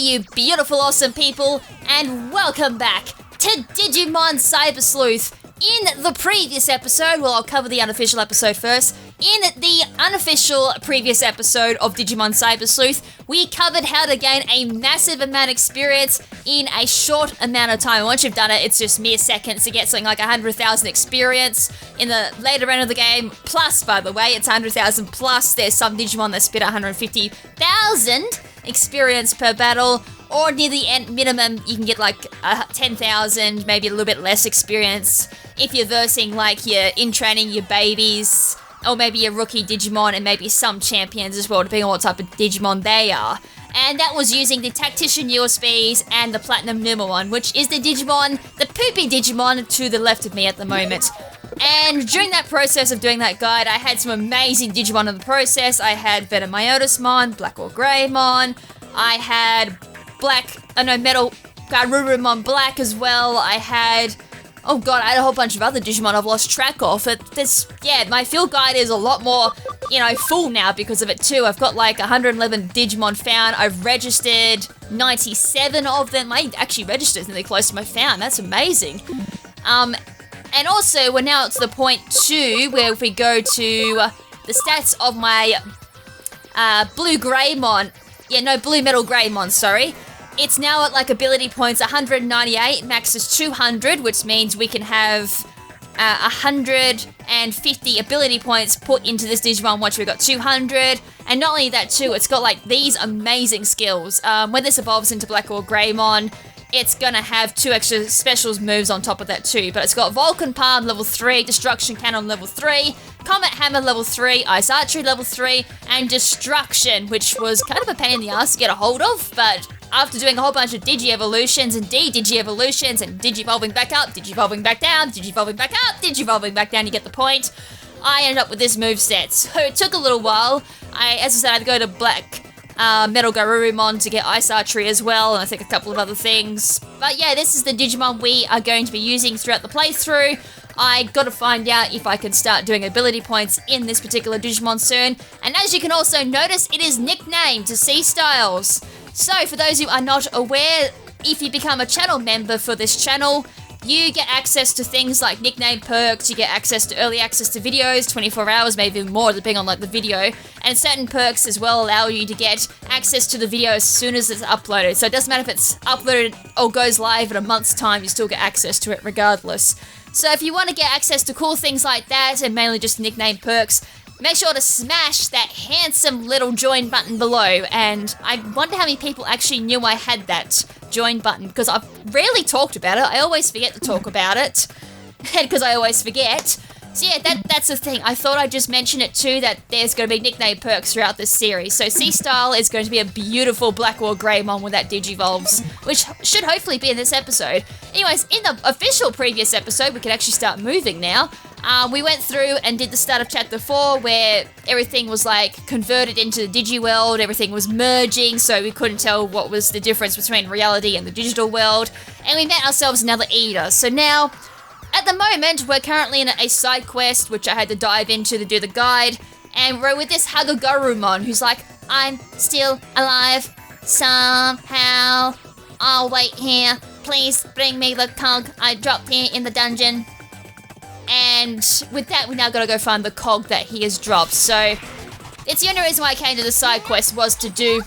you beautiful, awesome people, and welcome back to Digimon Cyber Sleuth. In the previous episode, well, I'll cover the unofficial episode first. In the unofficial previous episode of Digimon Cyber Sleuth, we covered how to gain a massive amount of experience in a short amount of time. Once you've done it, it's just mere seconds to get something like 100,000 experience in the later end of the game. Plus, by the way, it's 100,000 plus. There's some Digimon that spit 150,000 experience per battle. Or near the end minimum, you can get like 10,000, maybe a little bit less experience if you're versing like your in training, your babies, or maybe your rookie Digimon, and maybe some champions as well, depending on what type of Digimon they are. And that was using the Tactician USBs and the Platinum Numemon, which is the Digimon, the poopy Digimon to the left of me at the moment. And during that process of doing that guide, I had some amazing Digimon in the process. I had Venomyotismon, Black or Greymon, I had Metal Garurumon Black as well. I had a whole bunch of other Digimon I've lost track of. My field guide is a lot more, full now because of it too. I've got like 111 Digimon found. I've registered 97 of them. I actually registered nearly close to my found. That's amazing. And also, we're now to the point 2 where if we go to the stats of my Blue Metal Greymon, sorry. It's now at like ability points 198, max is 200, which means we can have 150 ability points put into this Digimon once we've got 200. And not only that too, it's got like these amazing skills. When this evolves into Black or Greymon, it's gonna have 2 extra specials moves on top of that too. But it's got Vulcan Palm level 3, Destruction Cannon level 3, Comet Hammer level 3, Ice Archery level 3, and Destruction, which was kind of a pain in the ass to get a hold of, but after doing a whole bunch of Digi-Evolutions and D-Digi-Evolutions and Digi-Evolving back up, Digi-Evolving back down, Digi-Evolving back up, Digi-Evolving back down, you get the point. I ended up with this moveset. So it took a little while. As I said, I had to go to Black Metal Garurumon to get Ice Archery as well, and I think a couple of other things. But yeah, this is the Digimon we are going to be using throughout the playthrough. I got to find out if I can start doing ability points in this particular Digimon soon. And as you can also notice, it is nicknamed to C-Styles. So, for those who are not aware, if you become a channel member for this channel, you get access to things like nickname perks, you get access to early access to videos, 24 hours, maybe even more, depending on like the video, and certain perks as well allow you to get access to the video as soon as it's uploaded. So it doesn't matter if it's uploaded or goes live in a month's time, you still get access to it regardless. So if you want to get access to cool things like that, and mainly just nickname perks, make sure to smash that handsome little join button below. And I wonder how many people actually knew I had that join button, because I've rarely talked about it. I always forget to talk about it, and because I always forget. So yeah, that's the thing. I thought I'd just mention it too, that there's going to be nickname perks throughout this series. So C-Style is going to be a beautiful Black or Greymon when that Digivolves, which should hopefully be in this episode. Anyways, in the official previous episode, we can actually start moving now. We went through and did the start of Chapter 4, where everything was like converted into the Digiworld, everything was merging, so we couldn't tell what was the difference between reality and the digital world, and we met ourselves another Eater. So now, at the moment, we're currently in a side quest, which I had to dive into to do the guide, and we're with this Hagagurumon, who's like, I'm still alive, somehow, I'll wait here, please bring me the cog I dropped here in the dungeon. And with that, we now gotta go find the cog that he has dropped. So, it's the only reason why I came to the side quest was to do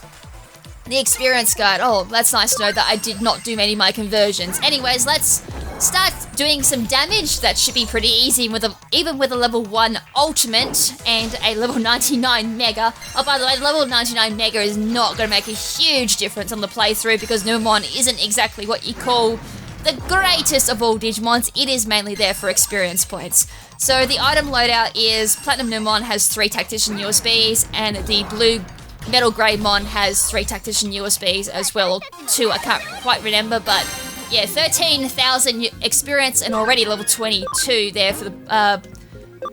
the experience guide. Oh, that's nice to know that I did not do many of my conversions. Anyways, let's start doing some damage. That should be pretty easy, even with a level 1 ultimate and a level 99 mega. Oh, by the way, the level 99 mega is not gonna make a huge difference on the playthrough, because Numemon isn't exactly what you call the greatest of all Digimons. It is mainly there for experience points. So the item loadout is Platinum Numemon has 3 Tactician USBs, and the Blue Metal Greymon has 3 Tactician USBs as well, or 2, I can't quite remember, but yeah, 13,000 experience and already level 22 there for the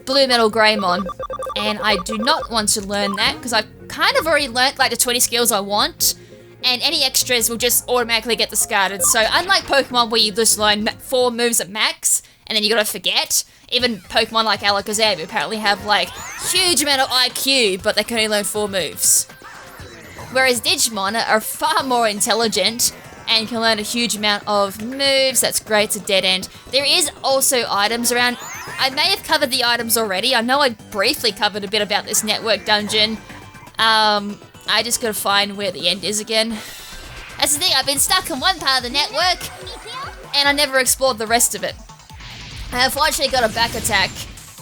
Blue Metal Greymon. And I do not want to learn that, because I've kind of already learnt like the 20 skills I want, and any extras will just automatically get discarded. So unlike Pokemon where you just learn 4 moves at max, and then you gotta forget, even Pokemon like Alakazam apparently have like huge amount of IQ, but they can only learn 4 moves. Whereas Digimon are far more intelligent and can learn a huge amount of moves. That's great. It's a dead end. There is also items around. I may have covered the items already. I know I briefly covered a bit about this network dungeon. I just gotta find where the end is again. That's the thing, I've been stuck in one part of the network and I never explored the rest of it. I unfortunately got a back attack,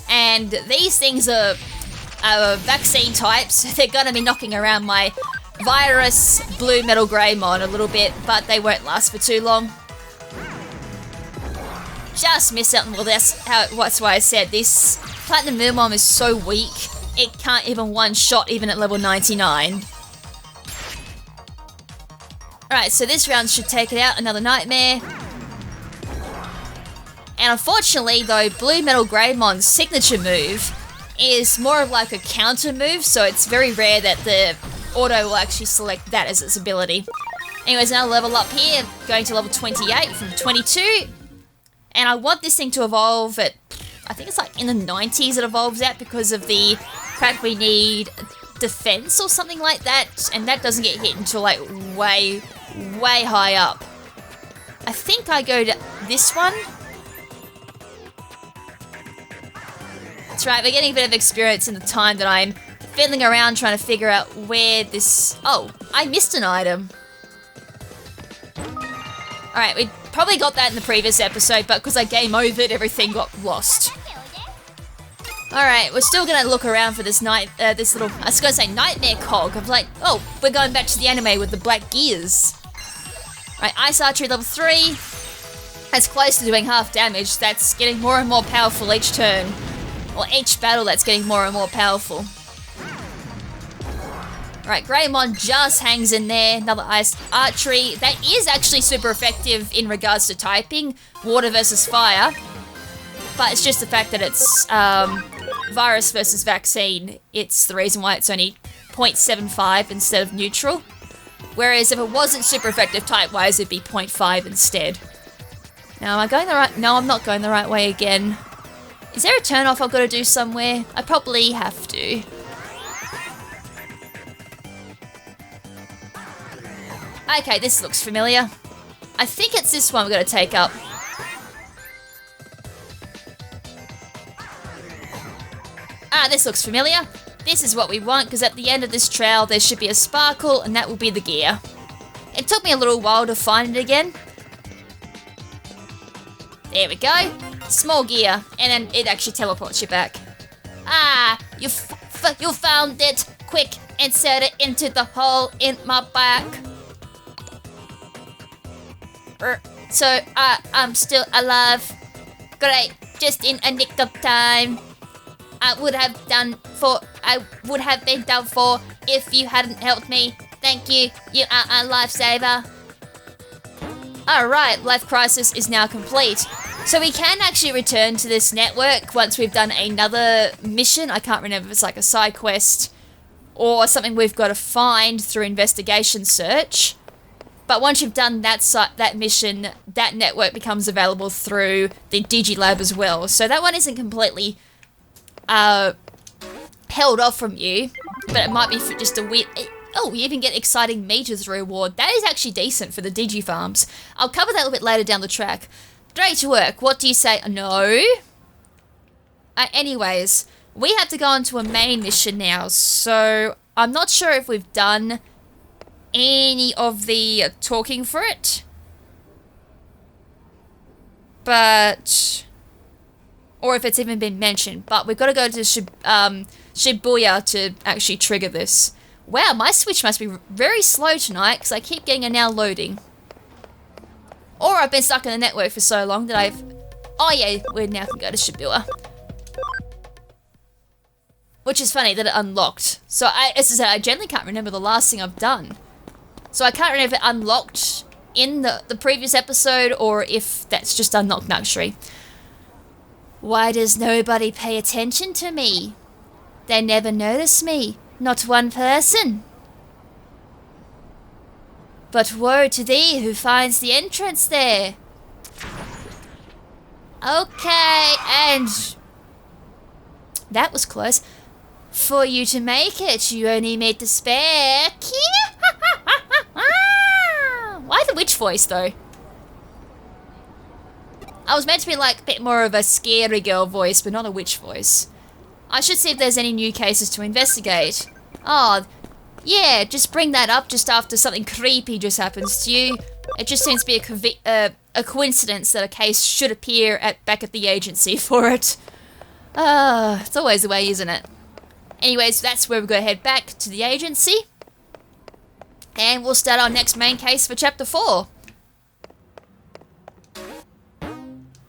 and these things are vaccine types. They're gonna be knocking around my virus blue metal greymon a little bit, but they won't last for too long. Just missed something. Well, that's why I said this Platinum Moonmon is so weak, it can't even one-shot even at level 99. Alright, so this round should take it out. Another nightmare. And unfortunately, though, Blue Metal Greymon's signature move is more of like a counter move, so it's very rare that the auto will actually select that as its ability. Anyways, another level up here, going to level 28 from 22. And I want this thing to evolve at, I think it's like in the 90s it evolves at, because of the fact we need defense or something like that, and that doesn't get hit until like way high up. I think I go to this one. That's right, we're getting a bit of experience in the time that I'm fiddling around trying to figure out where this... Oh, I missed an item. Alright, we probably got that in the previous episode, but because I game overed, everything got lost. Alright, we're still gonna look around for this this little, I was gonna say nightmare cog. I'm like, oh, we're going back to the anime with the black gears. Alright, Ice Archery level 3. That's close to doing half damage. That's getting more and more powerful each turn. Or each battle, that's getting more and more powerful. Alright, Greymon just hangs in there. Another Ice Archery. That is actually super effective in regards to typing. Water versus fire. But it's just the fact that it's virus versus vaccine. It's the reason why it's only 0.75 instead of neutral. Whereas if it wasn't super effective type-wise, it'd be 0.5 instead. Now, am I going the right... No, I'm not going the right way again. Is there a turn-off I've got to do somewhere? I probably have to. Okay, this looks familiar. I think it's this one we've got to take up. Ah, this looks familiar. This is what we want, because at the end of this trail there should be a sparkle, and that will be the gear. It took me a little while to find it again. There we go. Small gear, and then it actually teleports you back. Ah, you found it. Quick, insert it into the hole in my back. So, I'm still alive. Great, just in a nick of time. I would have been done for if you hadn't helped me. Thank you. You are a lifesaver. Alright, Life Crisis is now complete. So we can actually return to this network once we've done another mission. I can't remember if it's like a side quest or something we've got to find through investigation search. But once you've done that mission, that network becomes available through the Digilab as well. So that one isn't completely held off from you, but it might be for just a weird... Oh, you even get exciting meters reward. That is actually decent for the Digi farms. I'll cover that a little bit later down the track. Great work. What do you say? No? Anyways, we have to go on to a main mission now, so I'm not sure if we've done any of the talking for it. But... or if it's even been mentioned. But we've got to go to Shibuya to actually trigger this. Wow, my Switch must be very slow tonight, because I keep getting a now loading. Or I've been stuck in the network for so long that I've... Oh yeah, we now can go to Shibuya. Which is funny that it unlocked. So as I said, I generally can't remember the last thing I've done. So I can't remember if it unlocked in the previous episode, or if that's just unlocked naturally. Why does nobody pay attention to me? They never notice me. Not one person. But woe to thee who finds the entrance there. Okay, and... that was close. For you to make it, you only need to spare... witch voice, though. I was meant to be like a bit more of a scary girl voice, but not a witch voice. I should see if there's any new cases to investigate. Oh, yeah, just bring that up just after something creepy just happens to you. It just seems to be a coincidence that a case should appear back at the agency for it. It's always the way, isn't it? Anyways, that's where we're going to head back to the agency. And we'll start our next main case for Chapter 4.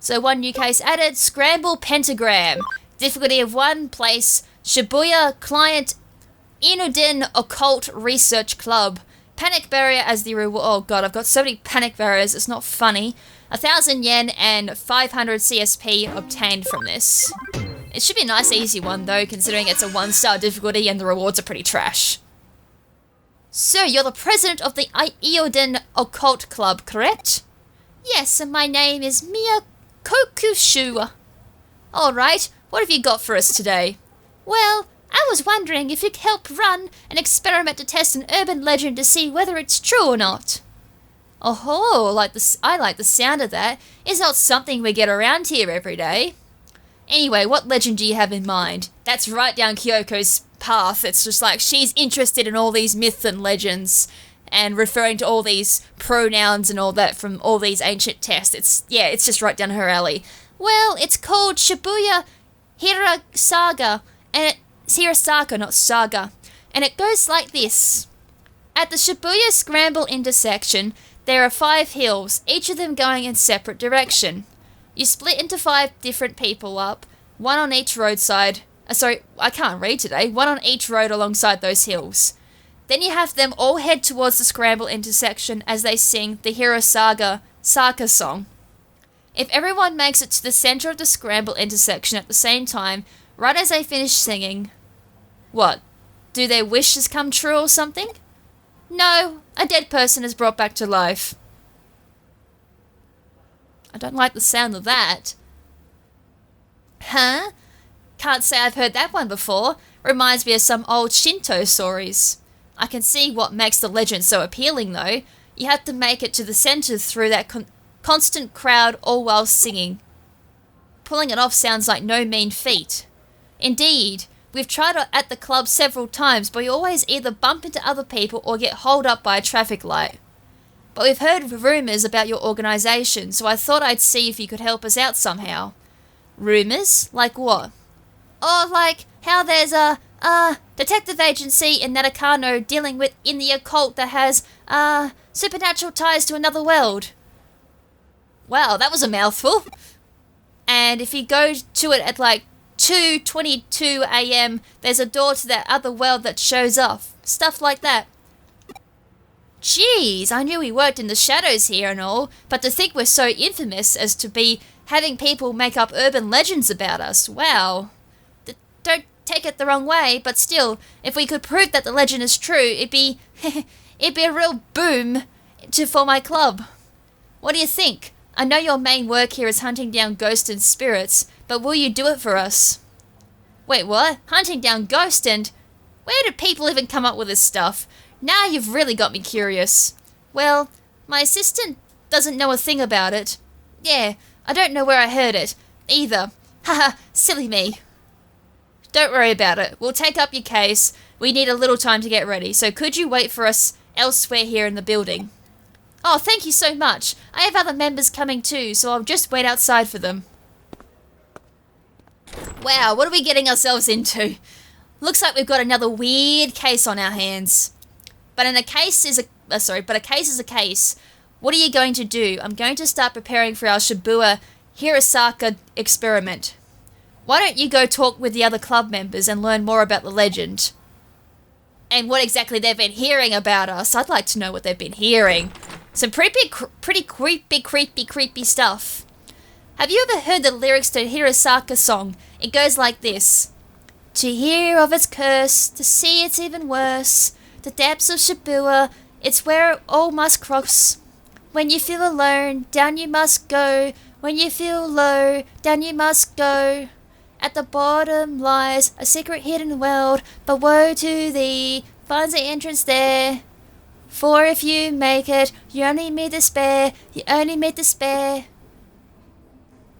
So one new case added, Scramble Pentagram. Difficulty of 1, place Shibuya Client Inuden Occult Research Club. Panic barrier as the reward. Oh god, I've got so many panic barriers, it's not funny. 1,000 yen and 500 CSP obtained from this. It should be a nice easy one though, considering it's a 1-star difficulty and the rewards are pretty trash. So, you're the president of the Ioden Occult Club, correct? Yes, and my name is Mia Kokushu. Alright, what have you got for us today? Well, I was wondering if you could help run an experiment to test an urban legend to see whether it's true or not. Oh, I like the sound of that. It's not something we get around here every day. Anyway, what legend do you have in mind? That's right down Kyoko's path. It's just like she's interested in all these myths and legends and referring to all these pronouns and all that from all these ancient texts. It's just right down her alley. Well, it's called Shibuya Hirasaga, and it's Hirasaka, not Saga. And it goes like this. At the Shibuya Scramble intersection, there are 5 hills, each of them going in separate direction. You split into 5 different people up, one on each roadside. Sorry, I can't read today. One on each road alongside those hills. Then you have them all head towards the Scramble intersection as they sing the Hirasaga Saka song. If everyone makes it to the center of the Scramble intersection at the same time, right as they finish singing, what? Do their wishes come true or something? No, a dead person is brought back to life. I don't like the sound of that. Huh? Can't say I've heard that one before. Reminds me of some old Shinto stories. I can see what makes the legend so appealing though. You have to make it to the center through that constant crowd all while singing. Pulling it off sounds like no mean feat. Indeed, we've tried it at the club several times, but we always either bump into other people or get holed up by a traffic light. But we've heard rumours about your organisation, so I thought I'd see if you could help us out somehow. Rumours? Like what? Oh, like how there's a detective agency in Natakano dealing with in the occult that has supernatural ties to another world. Wow, that was a mouthful. And if you go to it at like 2:22 a.m, there's a door to that other world that shows off. Stuff like that. Jeez, I knew we worked in the shadows here and all, but to think we're so infamous as to be having people make up urban legends about us, wow. Don't take it the wrong way, but still, if we could prove that the legend is true, it'd be a real boom for my club. What do you think? I know your main work here is hunting down ghosts and spirits, but will you do it for us? Wait, what? Hunting down ghosts and... Where do people even come up with this stuff? Now you've really got me curious. Well, my assistant doesn't know a thing about it. Yeah, I don't know where I heard it, either. Haha, silly me. Don't worry about it. We'll take up your case. We need a little time to get ready, so could you wait for us elsewhere here in the building? Oh, thank you so much. I have other members coming too, so I'll just wait outside for them. Wow, what are we getting ourselves into? Looks like we've got another weird case on our hands. But a case is a case. What are you going to do? I'm going to start preparing for our Shibuya Hirasaka experiment. Why don't you go talk with the other club members and learn more about the legend? And what exactly they've been hearing about us. I'd like to know what they've been hearing. Some pretty creepy stuff. Have you ever heard the lyrics to Hirasaka song? It goes like this. To hear of its curse, to see it's even worse. The depths of Shibuya, it's where it all must cross. When you feel alone, down you must go. When you feel low, down you must go. At the bottom lies a secret hidden world, but woe to thee, finds the entrance there. For if you make it, you only need to spare, you only need to spare.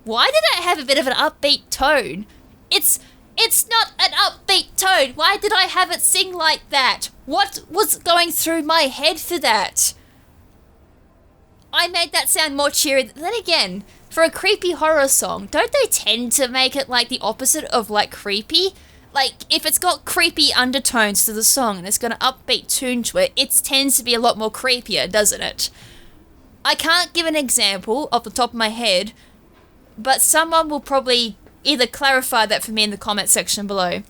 Why did it have a bit of an upbeat tone? It's not an upbeat tone. Why did I have it sing like that? What was going through my head for that? I made that sound more cheery. Then again, for a creepy horror song, don't they tend to make it like the opposite of like creepy? Like, if it's got creepy undertones to the song and it's got an upbeat tune to it, it tends to be a lot more creepier, doesn't it? I can't give an example off the top of my head, but someone will probably either clarify that for me in the comment section below.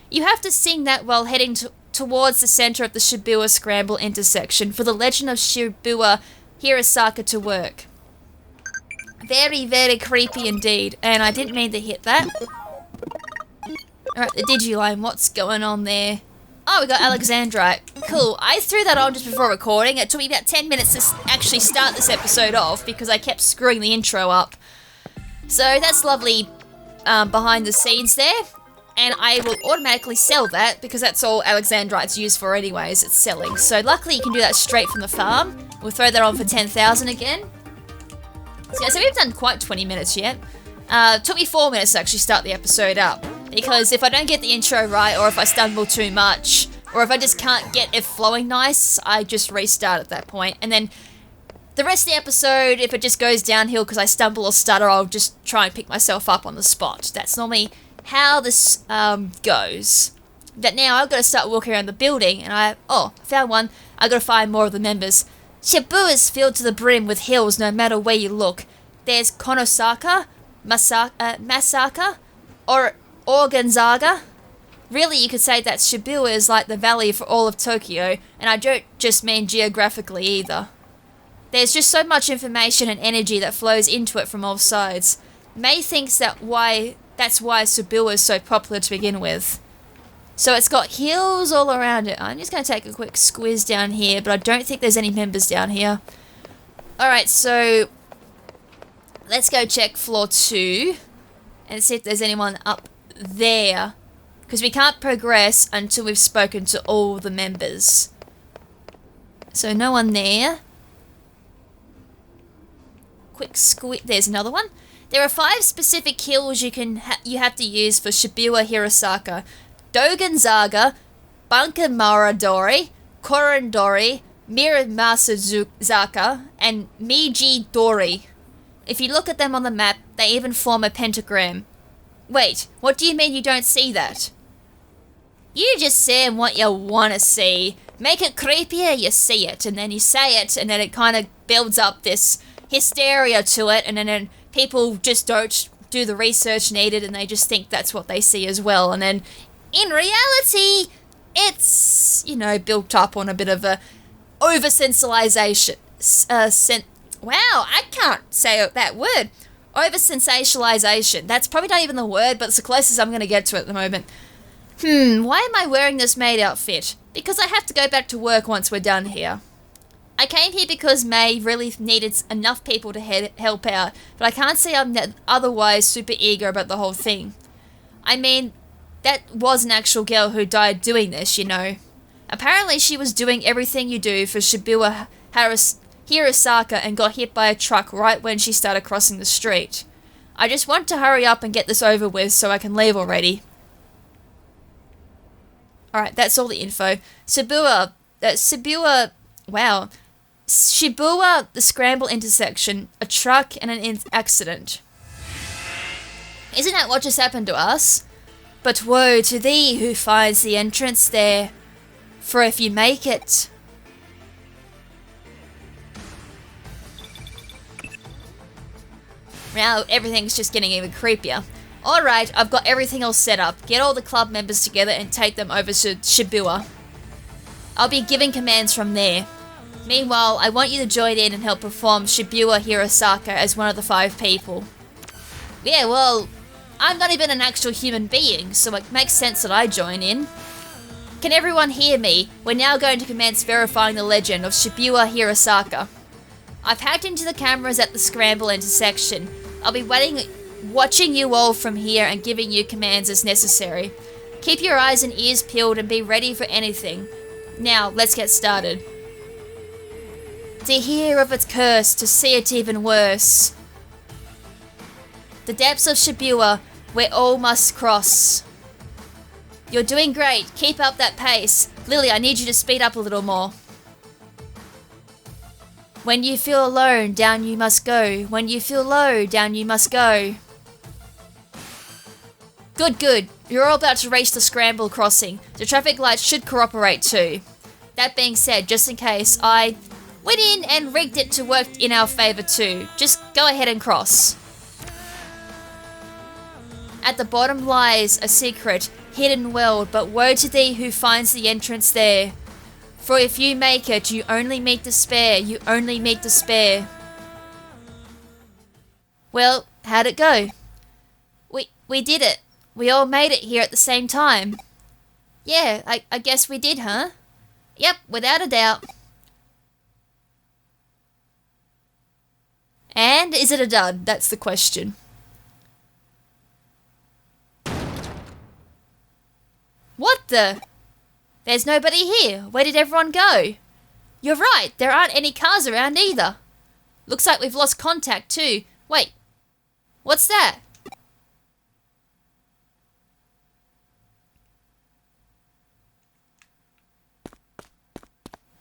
You have to sing that while heading towards the center of the Shibuya Scramble intersection for the legend of Shibuya Hirosaka to work. Very, very creepy indeed, and I didn't mean to hit that. Alright, the Digiline, what's going on there? Oh, we got Alexandrite. Cool. I threw that on just before recording. It took me about 10 minutes to actually start this episode off because I kept screwing the intro up. So that's lovely behind the scenes there. And I will automatically sell that because that's all Alexandrite's used for anyways. It's selling. So luckily you can do that straight from the farm. We'll throw that on for 10,000 again. So, yeah, so we've done quite 20 minutes yet. Took me 4 minutes to actually start the episode up. Because if I don't get the intro right, or if I stumble too much, or if I just can't get it flowing nice, I just restart at that point. And then the rest of the episode, if it just goes downhill because I stumble or stutter, I'll just try and pick myself up on the spot. That's normally how this goes. But now I've got to start walking around the building, and I found one. I've got to find more of the members. Shibuya's filled to the brim with hills no matter where you look. There's Konosaka, Masaka, or Organiser. Really, you could say that Shibuya is like the valley for all of Tokyo, and I don't just mean geographically either. There's just so much information and energy that flows into it from all sides. May thinks that's why Shibuya is so popular to begin with. So it's got hills all around it. I'm just going to take a quick squiz down here, but I don't think there's any members down here. Alright, so let's go check floor 2 and see if there's anyone up there. Because we can't progress until we've spoken to all the members. So no one there. Quick squeak. There's another one. There are 5 specific hills you have to use for Shibuya Hirosaka. Dogenzaga, Bankamaradori, Korondori, Miramasuzaka, and Miji-dori. If you look at them on the map, they even form a pentagram. Wait, what do you mean you don't see that? You just saying what you want to see. Make it creepier, you see it, and then you say it, and then it kind of builds up this hysteria to it, and then people just don't do the research needed, and they just think that's what they see as well, and then in reality, it's, built up on a bit of a over-sensationalization. Wow, I can't say that word. Over-sensationalization. That's probably not even the word, but it's the closest I'm going to get to it at the moment. Why am I wearing this maid outfit? Because I have to go back to work once we're done here. I came here because May really needed enough people to help out, but I can't say I'm otherwise super eager about the whole thing. I mean, that was an actual girl who died doing this, Apparently she was doing everything you do for Shibuya Hirosaka and got hit by a truck right when she started crossing the street. I just want to hurry up and get this over with so I can leave already. Alright, that's all the info. Shibuya, the Scramble intersection, a truck and an accident. Isn't that what just happened to us? But woe to thee who finds the entrance there, for if you make it... Now everything's just getting even creepier. Alright, I've got everything all set up. Get all the club members together and take them over to Shibuya. I'll be giving commands from there. Meanwhile, I want you to join in and help perform Shibuya Hirosaka as one of the 5 people. Yeah, well, I'm not even an actual human being, so it makes sense that I join in. Can everyone hear me? We're now going to commence verifying the legend of Shibuya Hirosaka. I've hacked into the cameras at the Scramble intersection. I'll be watching you all from here and giving you commands as necessary. Keep your eyes and ears peeled and be ready for anything. Now, let's get started. To hear of its curse, to see it even worse. The depths of Shibuya, where all must cross. You're doing great. Keep up that pace. Lily, I need you to speed up a little more. When you feel alone, down you must go. When you feel low, down you must go. Good, good. You're all about to reach the scramble crossing. The traffic lights should cooperate too. That being said, just in case, I went in and rigged it to work in our favour too. Just go ahead and cross. At the bottom lies a secret, hidden world, but woe to thee who finds the entrance there. For if you make it, you only meet despair, you only meet despair. Well, how'd it go? We did it. We all made it here at the same time. Yeah, I guess we did, huh? Yep, without a doubt. And is it a dud? That's the question. What the? There's nobody here. Where did everyone go? You're right, there aren't any cars around either. Looks like we've lost contact too. Wait, what's that?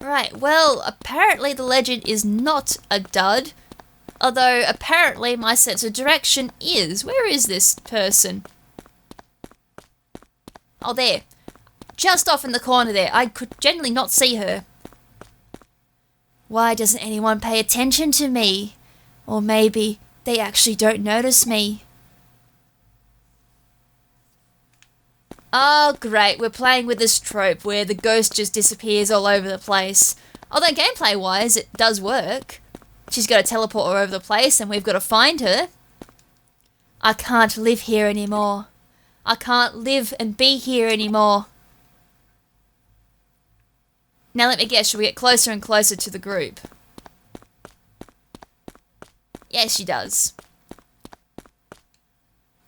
Right, well, apparently the legend is not a dud. Although, apparently my sense of direction is. Where is this person? Oh, there. Just off in the corner there. I could generally not see her. Why doesn't anyone pay attention to me? Or maybe they actually don't notice me. Oh, great. We're playing with this trope where the ghost just disappears all over the place. Although gameplay-wise, it does work. She's got to teleport all over the place and we've got to find her. I can't live here anymore. I can't live and be here anymore. Now let me guess, should we get closer and closer to the group? Yes, she does.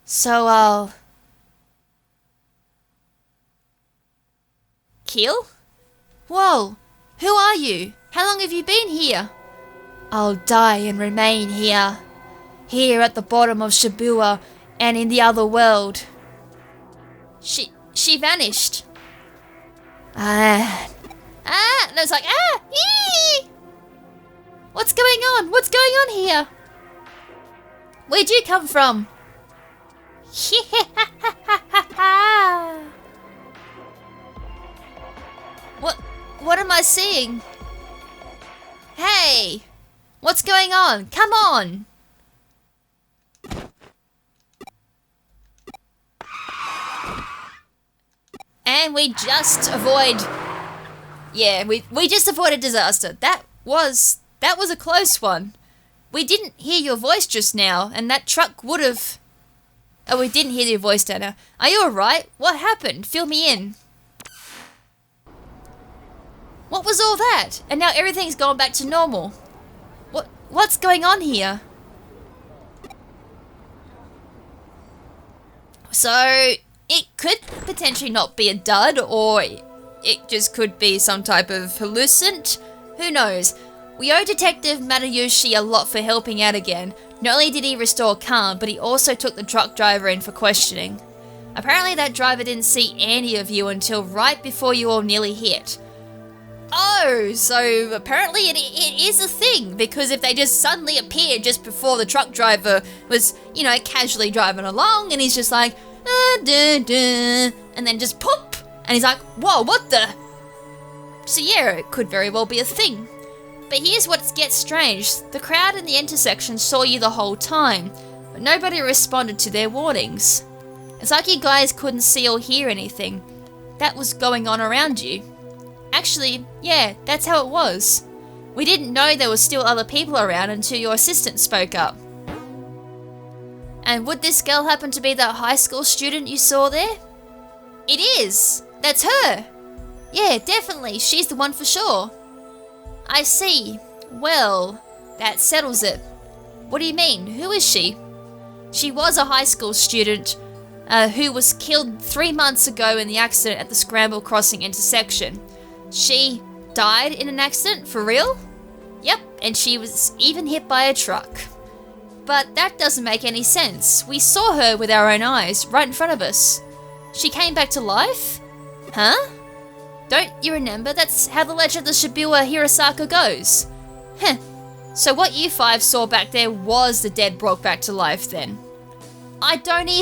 So I'll kill? Whoa, who are you? How long have you been here? I'll die and remain here. Here at the bottom of Shibuya and in the other world. She vanished. And I was like, ee! What's going on? What's going on here? Where'd you come from? What am I seeing? Hey! What's going on? Come on! And we just avoid... Yeah, we just avoided disaster. That was a close one. We didn't hear your voice just now, and that truck would have... Oh, we didn't hear your voice, Dana. Are you alright? What happened? Fill me in. What was all that? And now everything's gone back to normal. What's going on here? So, it could potentially not be a dud, or it just could be some type of hallucinant. Who knows? We owe Detective Matayushi a lot for helping out again. Not only did he restore calm, but he also took the truck driver in for questioning. Apparently that driver didn't see any of you until right before you all nearly hit. Oh, so apparently it is a thing, because if they just suddenly appeared just before the truck driver was, you know, casually driving along, and he's just like, and then just pop, and he's like, whoa, what the? So yeah, it could very well be a thing. But here's what gets strange. The crowd in the intersection saw you the whole time, but nobody responded to their warnings. It's like you guys couldn't see or hear anything that was going on around you. Actually, yeah, that's how it was. We didn't know there were still other people around until your assistant spoke up. And would this girl happen to be that high school student you saw there? It is! That's her! Yeah, definitely, she's the one for sure. I see. Well, that settles it. What do you mean? Who is she? She was a high school student who was killed 3 months ago in the accident at the Scramble Crossing intersection. She died in an accident? For real? Yep, and she was even hit by a truck. But that doesn't make any sense. We saw her with our own eyes, right in front of us. She came back to life? Huh? Don't you remember? That's how the legend of the Shibuya Hirosaka goes. Heh. So what you five saw back there was the dead brought back to life then? I did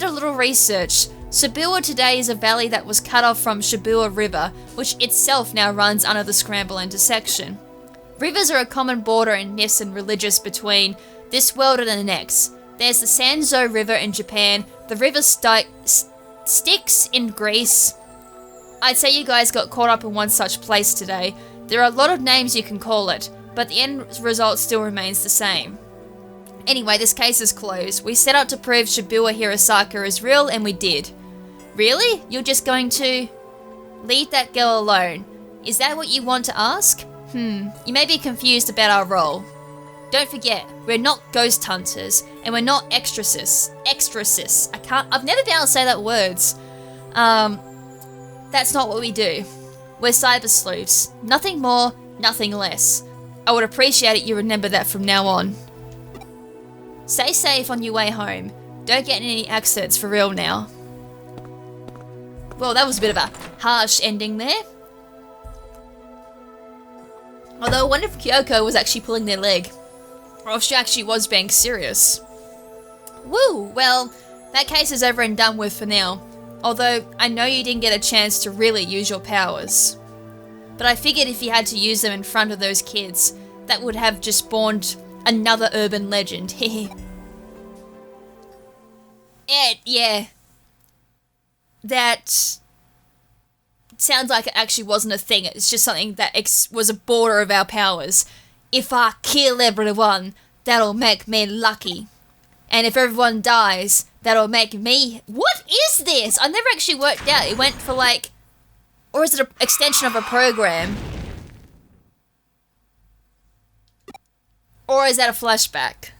a little research. Shibuya today is a valley that was cut off from Shibuya River, which itself now runs under the Scramble intersection. Rivers are a common border in myths and religious between this world and the next. There's the Sanzo River in Japan, the river Styx in Greece. I'd say you guys got caught up in one such place today. There are a lot of names you can call it, but the end result still remains the same. Anyway, this case is closed. We set out to prove Shibuya Hirosaka is real, and we did. Really? You're just going to leave that girl alone? Is that what you want to ask? You may be confused about our role. Don't forget, we're not ghost hunters, and we're not exorcists. I've never been able to say that words. That's not what we do. We're cyber sleuths. Nothing more, nothing less. I would appreciate it you remember that from now on. Stay safe on your way home. Don't get in any accidents for real now. Well, that was a bit of a harsh ending there. Although I wonder if Kyoko was actually pulling their leg. Or if she actually was being serious. Woo! Well, that case is over and done with for now. Although, I know you didn't get a chance to really use your powers. But I figured if you had to use them in front of those kids, that would have just spawned another urban legend. Yeah. That sounds like it actually wasn't a thing. It's just something that was a border of our powers. If I kill everyone, that'll make me lucky. And if everyone dies, that'll make me... What is this? I never actually worked out. It went for like... Or is it an extension of a program? Or is that a flashback?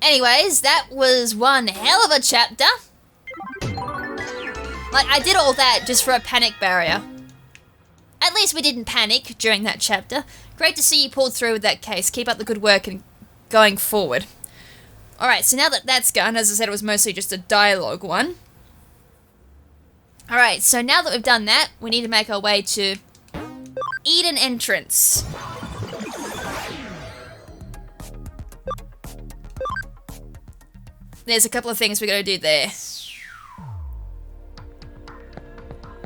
Anyways, that was one hell of a chapter. Like, I did all that just for a panic barrier. At least we didn't panic during that chapter. Great to see you pulled through with that case. Keep up the good work and going forward. Alright, so now that that's gone, as I said, it was mostly just a dialogue one. Alright, so now that we've done that, we need to make our way to Eden entrance. There's a couple of things we gotta do there.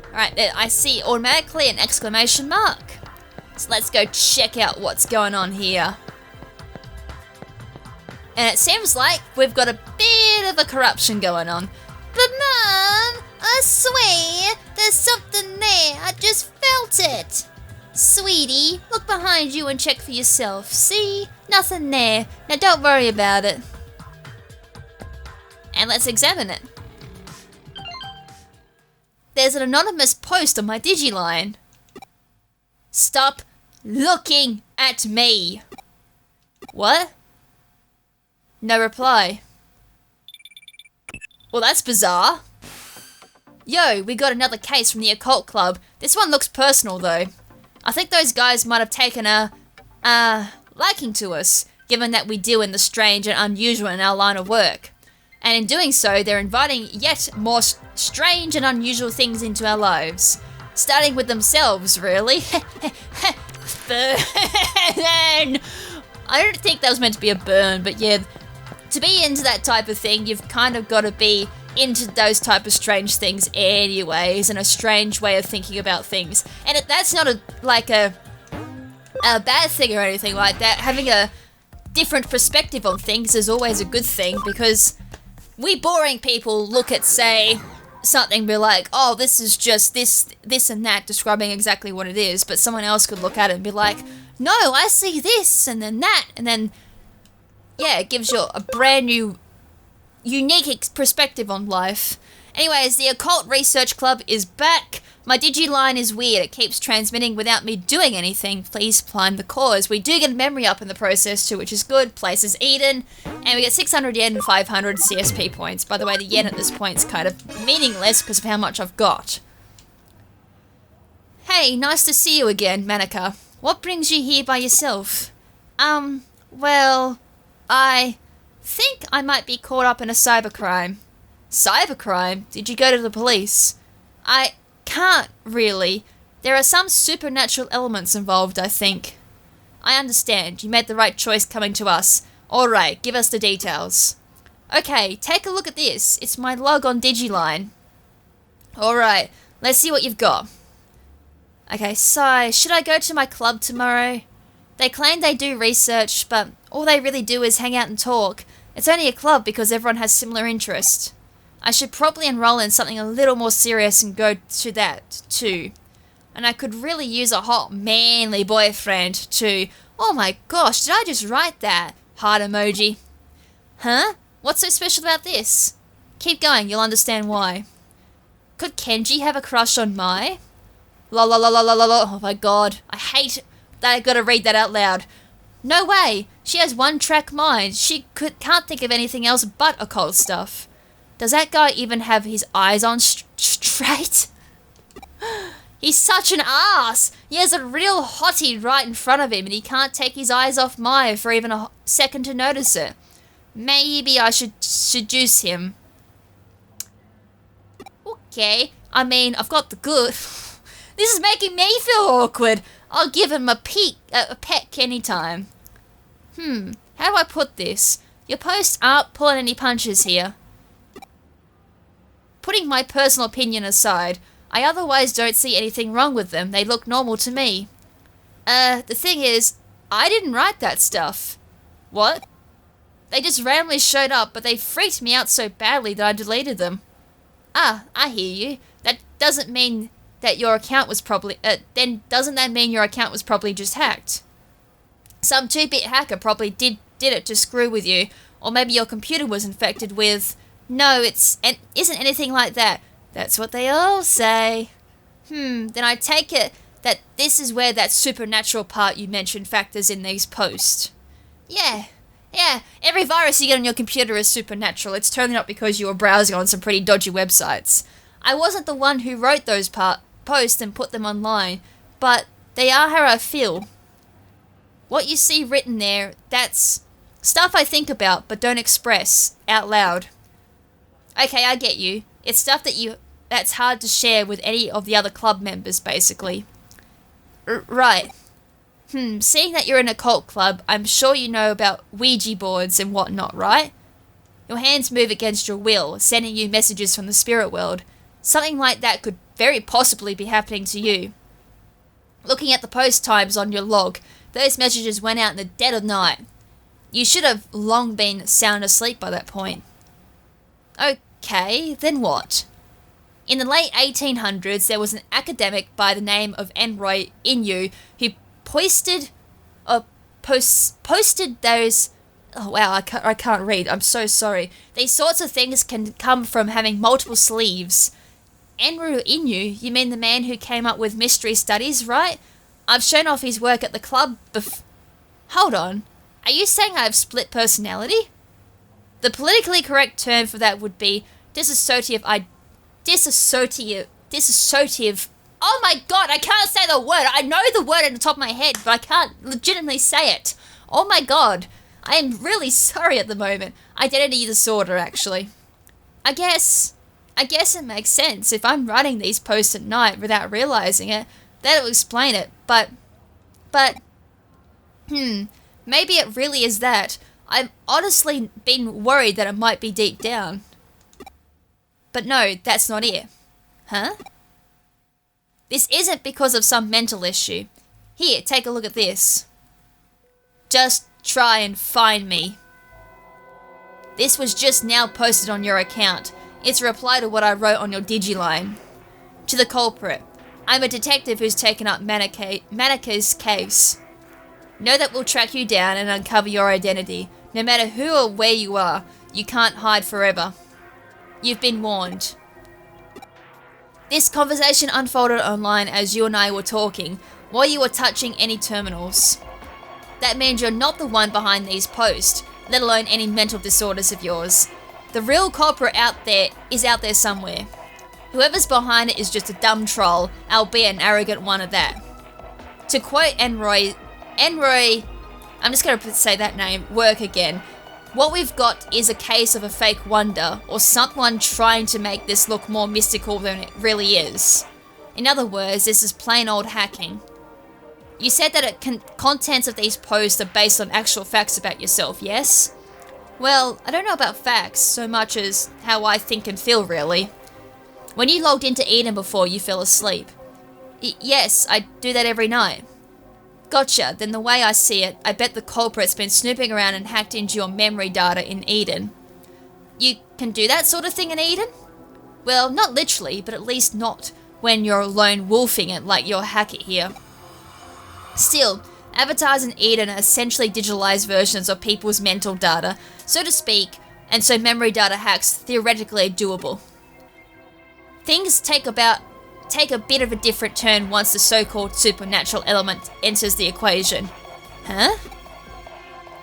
Alright, I see automatically an exclamation mark. So let's go check out what's going on here. And it seems like we've got a bit of a corruption going on. But Mom, I swear, there's something there. I just felt it. Sweetie, look behind you and check for yourself. See? Nothing there. Now don't worry about it. And let's examine it. There's an anonymous post on my Digiline. Stop looking at me. What? No reply. Well, that's bizarre. Yo, we got another case from the occult club. This one looks personal, though. I think those guys might have taken a liking to us, given that we deal in the strange and unusual in our line of work. And in doing so, they're inviting yet more strange and unusual things into our lives. Starting with themselves, really. Burn! I don't think that was meant to be a burn, but yeah, to be into that type of thing, you've kind of got to be into those type of strange things anyways, and a strange way of thinking about things. And that's not a bad thing or anything like that. Having a different perspective on things is always a good thing, because we boring people look at, say, something, be like, oh, this is just this and that, describing exactly what it is, but someone else could look at it and be like, no, I see this, and then that, and then, yeah, it gives you a brand new, unique perspective on life. Anyways, the Occult Research Club is back. My Digiline is weird. It keeps transmitting without me doing anything. Please find the cause. We do get a memory up in the process too, which is good. Place is Eden. And we get 600 yen and 500 CSP points. By the way, the yen at this point is kind of meaningless because of how much I've got. Hey, nice to see you again, Manika. What brings you here by yourself? Well, I think I might be caught up in a cybercrime. Cybercrime? Did you go to the police? I can't, really. There are some supernatural elements involved, I think. I understand. You made the right choice coming to us. Alright, give us the details. Okay, take a look at this. It's my log on Digiline. Alright, let's see what you've got. Okay, so, should I go to my club tomorrow? They claim they do research, but all they really do is hang out and talk. It's only a club because everyone has similar interests. I should probably enroll in something a little more serious and go to that, too. And I could really use a hot, manly boyfriend, too. Oh my gosh, did I just write that? Heart emoji. Huh? What's so special about this? Keep going, you'll understand why. Could Kenji have a crush on Mai? La la la la la la la. Oh my god, I hate that I gotta read that out loud. No way! She has one-track mind. She can't think of anything else but occult stuff. Does that guy even have his eyes on straight? He's such an ass! He has a real hottie right in front of him and he can't take his eyes off Maya for even a second to notice it. Maybe I should seduce him. Okay, I mean, I've got the good. This is making me feel awkward. I'll give him a peck anytime. How do I put this? Your posts aren't pulling any punches here. Putting my personal opinion aside, I otherwise don't see anything wrong with them. They look normal to me. The thing is, I didn't write that stuff. What? They just randomly showed up, but they freaked me out so badly that I deleted them. Ah, I hear you. That doesn't mean that your account was probably... then doesn't that mean your account was probably just hacked? Some 2-bit hacker probably did it to screw with you, or maybe your computer was infected with... No, isn't anything like that. That's what they all say. Then I take it that this is where that supernatural part you mentioned factors in these posts. Yeah, every virus you get on your computer is supernatural. It's totally not because you were browsing on some pretty dodgy websites. I wasn't the one who wrote those posts and put them online, but they are how I feel. What you see written there, that's stuff I think about but don't express out loud. Okay, I get you. It's stuff that's hard to share with any of the other club members, basically. Right. Seeing that you're in a cult club, I'm sure you know about Ouija boards and whatnot, right? Your hands move against your will, sending you messages from the spirit world. Something like that could very possibly be happening to you. Looking at the post times on your log, those messages went out in the dead of night. You should have long been sound asleep by that point. Okay, then what? In the late 1800s, there was an academic by the name of Enroy Inu who posted those... Oh wow, I can't read, I'm so sorry. These sorts of things can come from having multiple sleeves. Enru Inu, you mean the man who came up with mystery studies, right? I've shown off his work at the club Hold on, are you saying I have split personality? The politically correct term for that would be dissociative. Oh my god, I can't say the word. I know the word at the top of my head, but I can't legitimately say it. Oh my god, I am really sorry at the moment. Identity disorder, actually. I guess it makes sense. If I'm writing these posts at night without realizing it, that'll explain it. But, maybe it really is that. I've honestly been worried that it might be deep down. But no, that's not it. Huh? This isn't because of some mental issue. Here, take a look at this. Just try and find me. This was just now posted on your account. It's a reply to what I wrote on your Digiline. To the culprit. I'm a detective who's taken up Manika's case. Know that we'll track you down and uncover your identity. No matter who or where you are, you can't hide forever. You've been warned. This conversation unfolded online as you and I were talking, while you were touching any terminals. That means you're not the one behind these posts, let alone any mental disorders of yours. The real culprit is out there somewhere. Whoever's behind it is just a dumb troll, albeit an arrogant one at that. To quote Enroy, I'm just going to say that name, work again. What we've got is a case of a fake wonder, or someone trying to make this look more mystical than it really is. In other words, this is plain old hacking. You said that contents of these posts are based on actual facts about yourself, yes? Well, I don't know about facts so much as how I think and feel, really. When you logged into Eden before you fell asleep. Yes, I do that every night. Gotcha, then the way I see it, I bet the culprit's been snooping around and hacked into your memory data in Eden. You can do that sort of thing in Eden? Well, not literally, but at least not when you're lone wolfing it like your hacker here. Still, avatars in Eden are essentially digitalized versions of people's mental data, so to speak, and so memory data hacks theoretically are doable. Things take a bit of a different turn once the so-called supernatural element enters the equation. Huh?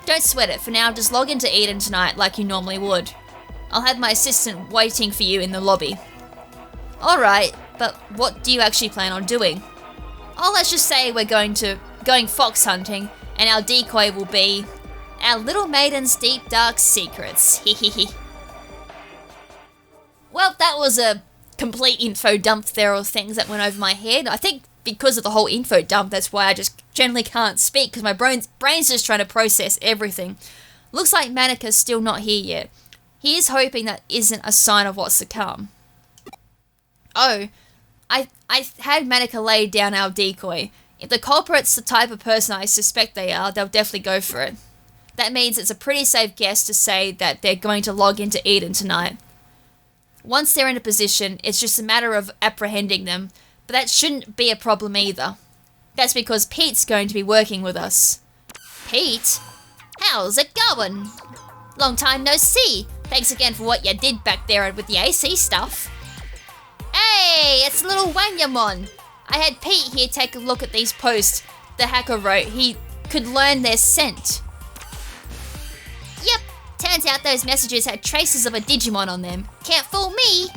Don't sweat it, for now just log into Eden tonight like you normally would. I'll have my assistant waiting for you in the lobby. Alright, but what do you actually plan on doing? Oh, let's just say we're going fox hunting, and our decoy will be our little maiden's deep dark secrets. Hehehe. Well, that was a complete info dump there of things that went over my head. I think because of the whole info dump, that's why I just generally can't speak, because my brain's just trying to process everything. Looks like Manika's still not here yet. He is hoping that isn't a sign of what's to come. Oh, I had Manika lay down our decoy. If the culprit's the type of person I suspect they are, they'll definitely go for it. That means it's a pretty safe guess to say that they're going to log into Eden tonight. Once they're in a position, it's just a matter of apprehending them, but that shouldn't be a problem either. That's because Pete's going to be working with us. Pete? How's it going? Long time no see. Thanks again for what you did back there with the AC stuff. Hey, it's little Wanyamon. I had Pete here take a look at these posts the hacker wrote. He could learn their scent. Yep, turns out those messages had traces of a Digimon on them. Can't fool me.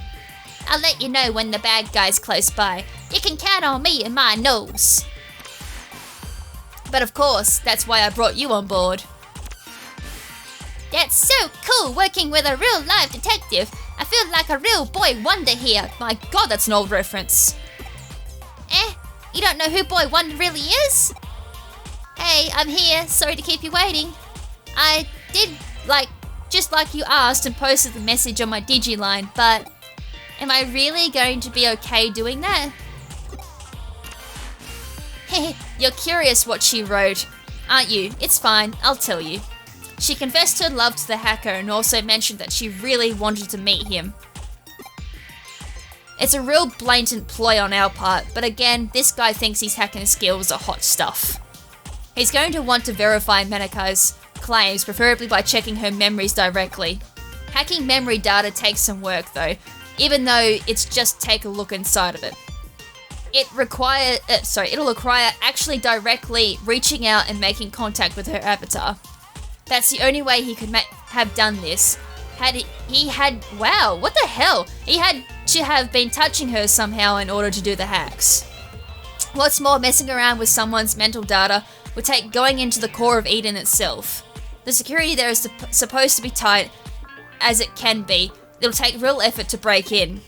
I'll let you know when the bad guy's close by. You can count on me and my nose. But of course, that's why I brought you on board. That's so cool working with a real live detective. I feel like a real boy wonder here. My god, that's an old reference. You don't know who Boy Wonder really is? Hey, I'm here. Sorry to keep you waiting. I did, just like you asked and posted the message on my Digiline, but am I really going to be okay doing that? You're curious what she wrote, aren't you? It's fine, I'll tell you. She confessed her love to the hacker and also mentioned that she really wanted to meet him. It's a real blatant ploy on our part, but again, this guy thinks his hacking skills are hot stuff. He's going to want to verify Manika's claims, preferably by checking her memories directly. Hacking memory data takes some work though, even though it's just take a look inside of it. It'll require actually directly reaching out and making contact with her avatar. That's the only way he could have done this. Wow, what the hell? He had to have been touching her somehow in order to do the hacks. What's more, messing around with someone's mental data would take going into the core of Eden itself. The security there is supposed to be tight as it can be. It'll take real effort to break in.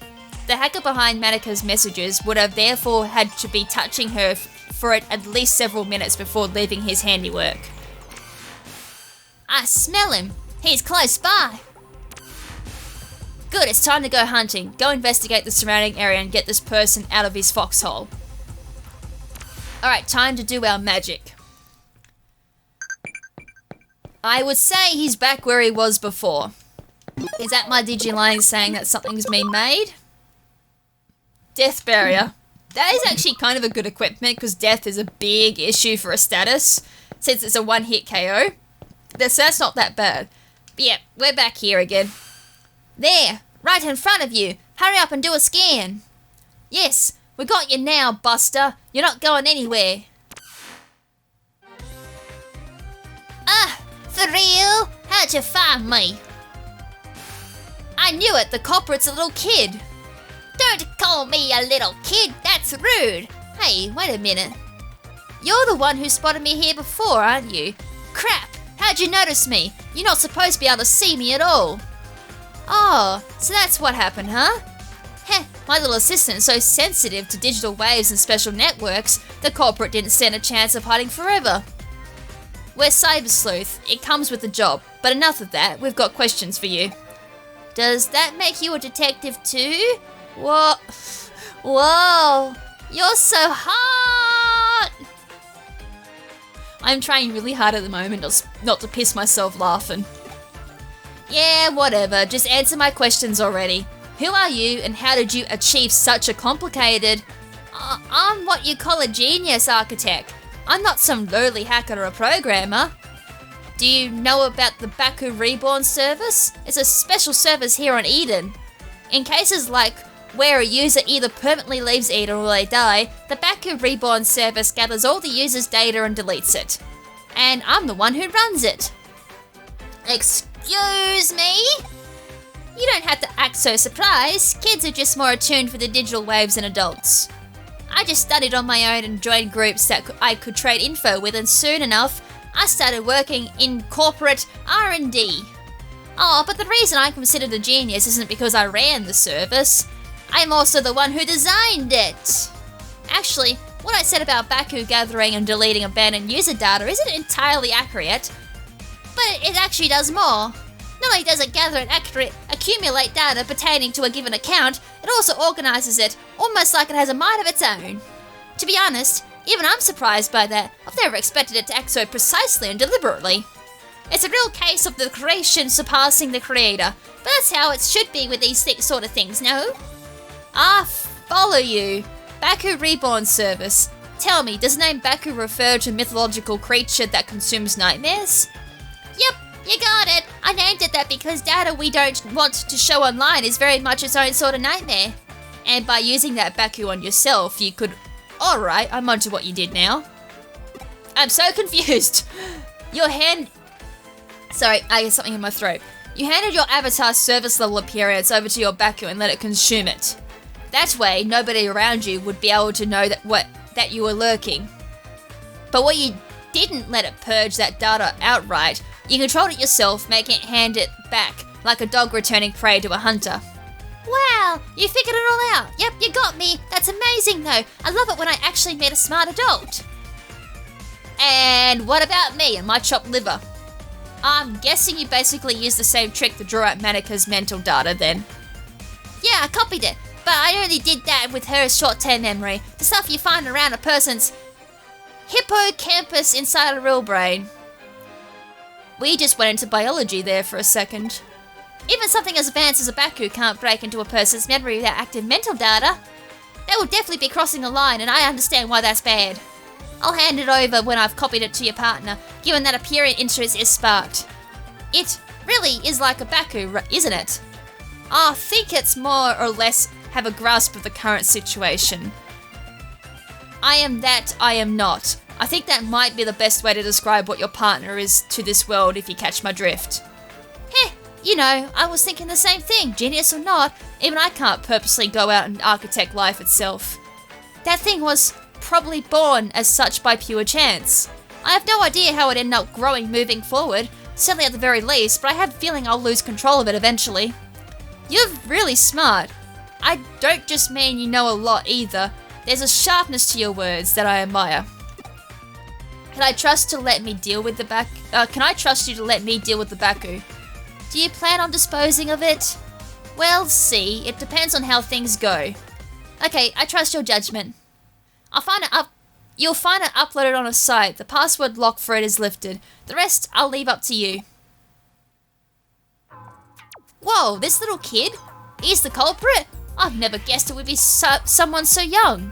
The hacker behind Manika's messages would have therefore had to be touching her for at least several minutes before leaving his handiwork. I smell him. He's close by. Good, it's time to go hunting. Go investigate the surrounding area and get this person out of his foxhole. Alright, time to do our magic. I would say he's back where he was before. Is that my Digiline saying that something's been made? Death Barrier. That is actually kind of a good equipment because death is a big issue for a status since it's a one-hit KO. So that's not that bad. But yeah, we're back here again. There, right in front of you. Hurry up and do a scan. Yes, we got you now, Buster. You're not going anywhere. For real? How'd you find me? I knew it, the culprit's a little kid. Don't call me a little kid, that's rude. Hey, wait a minute. You're the one who spotted me here before, aren't you? Crap, how'd you notice me? You're not supposed to be able to see me at all. Oh, so that's what happened, huh? Heh, my little assistant's so sensitive to digital waves and special networks, the culprit didn't stand a chance of hiding forever. We're Cyber Sleuth, it comes with the job, but enough of that, we've got questions for you. Does that make you a detective too? Whoa, you're so hot! I'm trying really hard at the moment not to piss myself laughing. Yeah, whatever, just answer my questions already. Who are you and how did you achieve such a complicated... I'm what you call a genius architect. I'm not some lowly hacker or a programmer. Do you know about the Baku Reborn service? It's a special service here on Eden. In cases like where a user either permanently leaves Eden or they die, the Baku Reborn service gathers all the user's data and deletes it. And I'm the one who runs it. Excuse me? You don't have to act so surprised. Kids are just more attuned for the digital waves than adults. I just studied on my own and joined groups that I could trade info with, and soon enough, I started working in corporate R&D. Oh, but the reason I'm considered a genius isn't because I ran the service. I'm also the one who designed it. Actually, what I said about Baku gathering and deleting abandoned user data isn't entirely accurate, but it actually does more. Not only does it gather and accumulate data pertaining to a given account, it also organises it, almost like it has a mind of its own. To be honest, even I'm surprised by that. I've never expected it to act so precisely and deliberately. It's a real case of the creation surpassing the creator, but that's how it should be with these sort of things, no? I follow you. Baku Reborn service. Tell me, does the name Baku refer to a mythological creature that consumes nightmares? Yep. You got it! I named it that because data we don't want to show online is very much its own sort of nightmare. And by using that Baku on yourself, you could... Alright, I'm onto what you did now. I'm so confused. Sorry, I get something in my throat. You handed your avatar's service level appearance over to your Baku and let it consume it. That way, nobody around you would be able to know that you were lurking. But what you didn't let it purge that data outright. You controlled it yourself, making it hand it back, like a dog returning prey to a hunter. Wow, you figured it all out. Yep, you got me. That's amazing though. I love it when I actually meet a smart adult. And what about me and my chopped liver? I'm guessing you basically used the same trick to draw out Manika's mental data then. Yeah, I copied it, but I only did that with her short-term memory, the stuff you find around a person's hippocampus inside a real brain. We just went into biology there for a second. Even something as advanced as a Baku can't break into a person's memory without active mental data. That will definitely be crossing a line, and I understand why that's bad. I'll hand it over when I've copied it to your partner, given that apparent interest is sparked. It really is like a Baku, isn't it? I think it's more or less have a grasp of the current situation. I am that, I am not. I think that might be the best way to describe what your partner is to this world, if you catch my drift. Heh, you know, I was thinking the same thing, genius or not, even I can't purposely go out and architect life itself. That thing was probably born as such by pure chance. I have no idea how it ended up growing moving forward, certainly at the very least, but I have a feeling I'll lose control of it eventually. You're really smart. I don't just mean you know a lot either. There's a sharpness to your words that I admire. Can I trust you to let me deal with the Baku? Do you plan on disposing of it? Well, see, it depends on how things go. Okay, I trust your judgment. You'll find it uploaded on a site. The password lock for it is lifted. The rest I'll leave up to you. Whoa, this little kid? He's the culprit? I've never guessed it would be someone so young.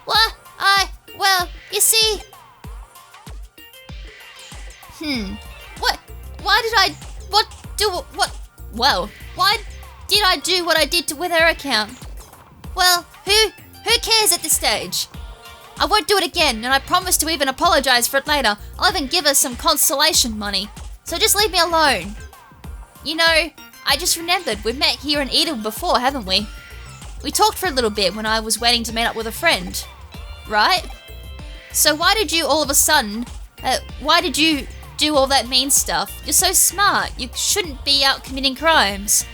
Well, you see... Why did I do what I did with her account? Well, who cares at this stage? I won't do it again, and I promise to even apologize for it later. I'll even give her some consolation money. So just leave me alone. You know, I just remembered we've met here in Eden before, haven't we? We talked for a little bit when I was waiting to meet up with a friend. Right? So why did you all of a sudden... why did you do all that mean stuff? You're so smart. You shouldn't be out committing crimes.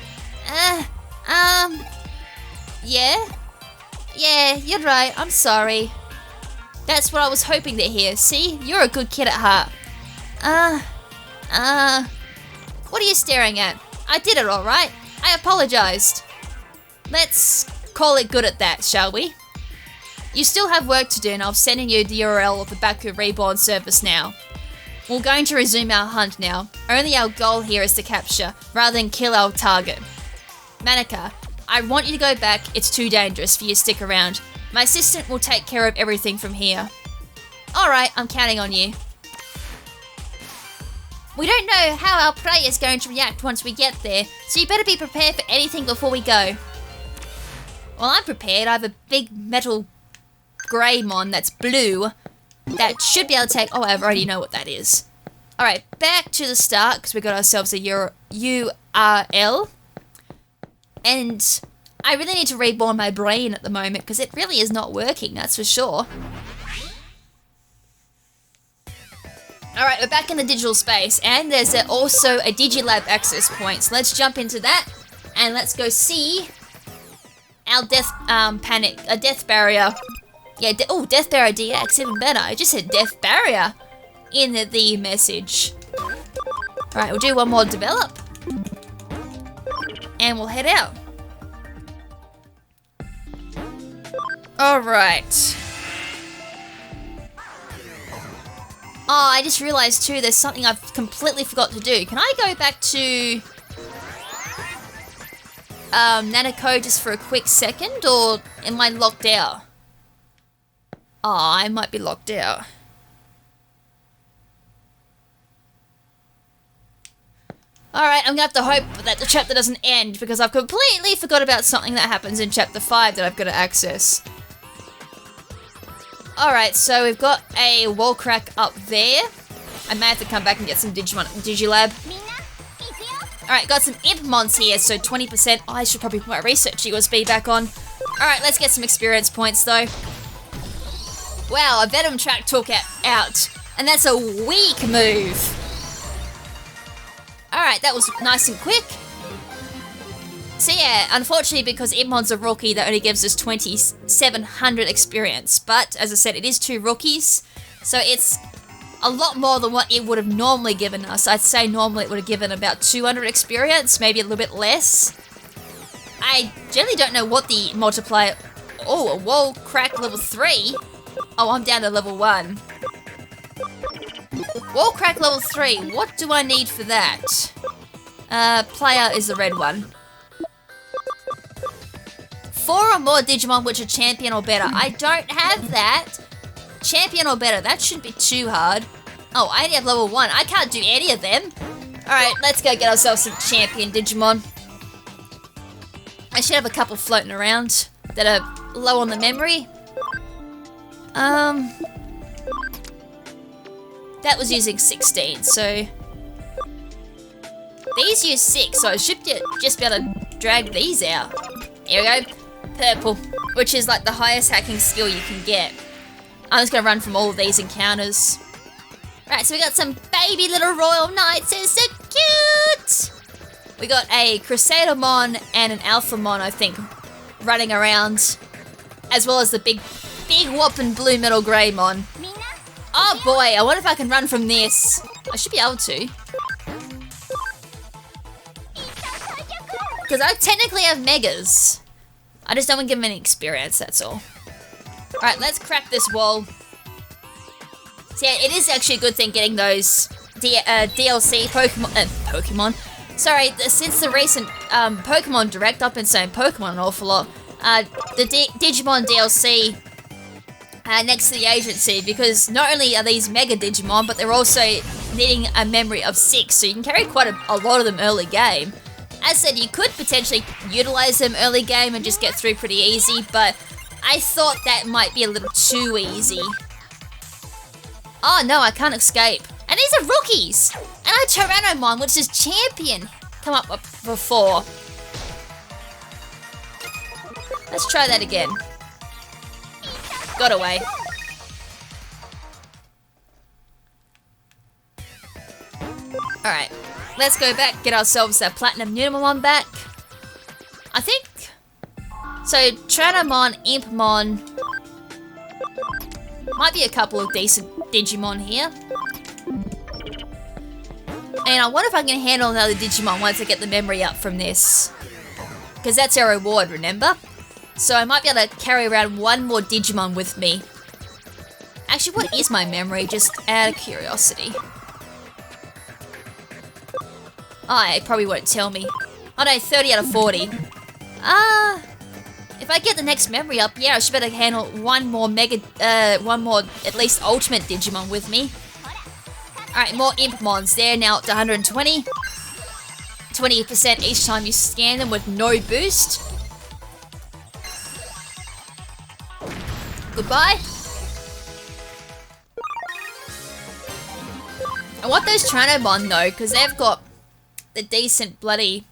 Yeah? Yeah, you're right. I'm sorry. That's what I was hoping to hear. See? You're a good kid at heart. What are you staring at? I did it all right. I apologized. Let's call it good at that, shall we? You still have work to do, and I'm sending you the URL of the Baku Reborn service now. We're going to resume our hunt now. Only our goal here is to capture, rather than kill our target. Manaka, I want you to go back. It's too dangerous for you to stick around. My assistant will take care of everything from here. Alright, I'm counting on you. We don't know how our prey is going to react once we get there, so you better be prepared for anything before we go. Well, I'm prepared. I have a big metal Greymon that's blue that should be able to take... Oh, I already know what that is. Alright, back to the start, because we got ourselves a URL. And I really need to reborn my brain at the moment, because it really is not working, that's for sure. Alright, we're back in the digital space, and there's also a Digilab access point. So let's jump into that, and let's go see our death death barrier. Yeah, death barrier DX, even better. I just said death barrier in the message. Alright, we'll do one more develop, and we'll head out. Alright. Oh, I just realised too, there's something I've completely forgot to do. Can I go back to Nanako just for a quick second, or am I locked out? Oh, I might be locked out. Alright, I'm gonna have to hope that the chapter doesn't end, because I've completely forgot about something that happens in chapter 5 that I've got to access. Alright, so we've got a wall crack up there. I may have to come back and get some Digilab. Alright, got some Impmons here, so 20%. Oh, I should probably put my research USB back on. Alright, let's get some experience points though. Wow, a Venom track took it out. And that's a weak move. Alright, that was nice and quick. So yeah, unfortunately, because Impmon's a rookie, that only gives us 2,700 experience. But, as I said, it is 2 rookies, so it's a lot more than what it would have normally given us. I'd say normally it would have given about 200 experience, maybe a little bit less. I generally don't know what the multiplier... Oh, a wall crack level 3? Oh, I'm down to level 1. Wall crack level 3, what do I need for that? Player is the red one. 4 or more Digimon which are champion or better. I don't have that. Champion or better, that shouldn't be too hard. Oh, I only have level 1. I can't do any of them. Alright, let's go get ourselves some champion Digimon. I should have a couple floating around that are low on the memory. That was using 16, so... These use 6, so I should just be able to drag these out. Here we go. Purple, which is like the highest hacking skill you can get. I'm just gonna run from all of these encounters. Right, so we got some baby little Royal Knights. They're so cute! We got a Crusadermon and an Alphamon, I think, running around. As well as the big whopping blue metal Greymon. Oh boy, I wonder if I can run from this. I should be able to. Because I technically have Megas. I just don't want to give them any experience, that's all. Alright, let's crack this wall. So yeah, it is actually a good thing getting those DLC Pokemon. Sorry, since the recent Pokemon Direct, I've been saying Pokemon an awful lot. The Digimon DLC next to the agency, because not only are these Mega Digimon, but they're also needing a memory of 6, so you can carry quite a lot of them early game. As said, you could potentially utilize them early game and just get through pretty easy, but I thought that might be a little too easy. Oh no, I can't escape. And these are rookies! And a Tyrannomon, which is champion, come up before. Let's try that again. Got away. Alright, let's go back, get ourselves that Platinum Numamon back. I think... So, Tranomon, Impmon... Might be a couple of decent Digimon here. And I wonder if I can handle another Digimon once I get the memory up from this. Because that's our reward, remember? So I might be able to carry around one more Digimon with me. Actually, what is my memory? Just out of curiosity. Oh, it probably won't tell me. Oh no, 30 out of 40. If I get the next memory up, yeah, I should better handle one more at least Ultimate Digimon with me. Alright, more Impmons. They're now up to 120. 20% each time you scan them with no boost. Goodbye. I want those Tranomon though, because they've got the decent bloody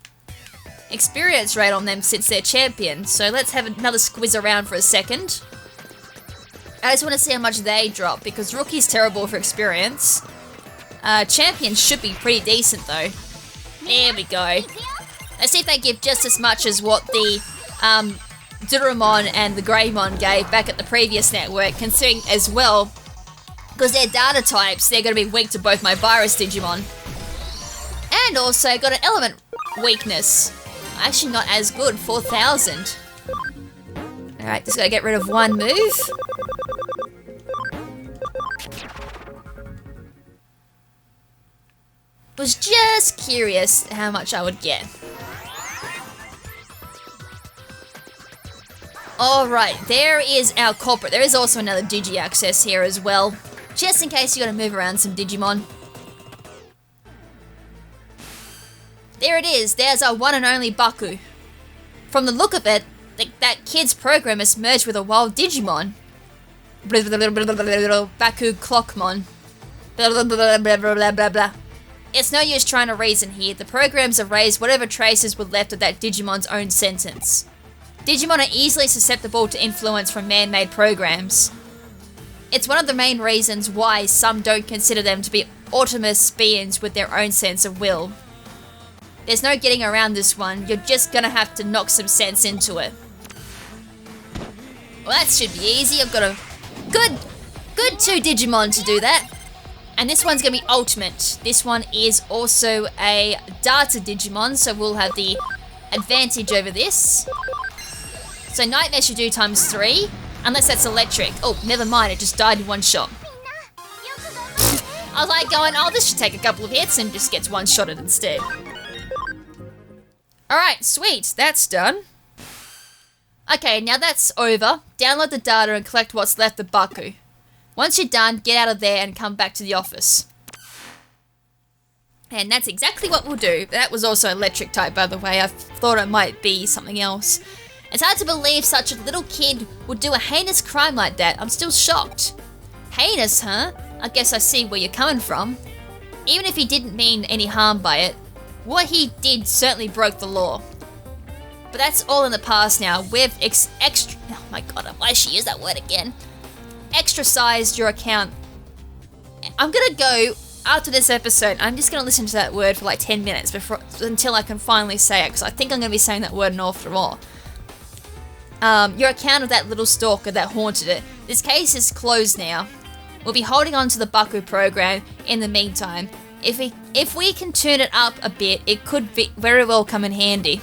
experience rate on them since they're champion. So let's have another squiz around for a second. I just want to see how much they drop, because Rookie's terrible for experience. Champions should be pretty decent though. There we go. Let's see if they give just as much as what the Durumon and the Greymon gave back at the previous network, considering as well, because they're data types, they're going to be weak to both my Virus Digimon. And also got an element weakness. Actually not as good, 4,000. Alright, just gotta get rid of one move. Was just curious how much I would get. Alright, there is our culprit. There is also another Digi access here as well, just in case you gotta move around some Digimon. There it is, there's our one and only Baku. From the look of it, that kid's program is merged with a wild Digimon. Baku Clockmon. It's no use trying to reason here. The programs erase whatever traces were left of that Digimon's own sentence. Digimon are easily susceptible to influence from man-made programs. It's one of the main reasons why some don't consider them to be autonomous beings with their own sense of will. There's no getting around this one, you're just gonna have to knock some sense into it. Well, that should be easy. I've got a good 2 Digimon to do that. And this one's gonna be Ultimate. This one is also a Data Digimon, so we'll have the advantage over this. So Nightmare should do times 3, unless that's electric. Oh, never mind, it just died in one shot. I was like going, oh, this should take a couple of hits, and just gets one-shotted instead. Alright, sweet, that's done. Okay, now that's over. Download the data and collect what's left of Baku. Once you're done, get out of there and come back to the office. And that's exactly what we'll do. That was also electric type, by the way. I thought it might be something else. It's hard to believe such a little kid would do a heinous crime like that. I'm still shocked. Heinous, huh? I guess I see where you're coming from. Even if he didn't mean any harm by it, what he did certainly broke the law. But that's all in the past now. We've oh my god, why did she use that word again? Extra-sized your account. I'm gonna go, after this episode, I'm just gonna listen to that word for like 10 minutes until I can finally say it, because I think I'm gonna be saying that word an awful lot. Your account of that little stalker that haunted it. This case is closed now. We'll be holding on to the Baku program in the meantime. If we can turn it up a bit, it could very well come in handy.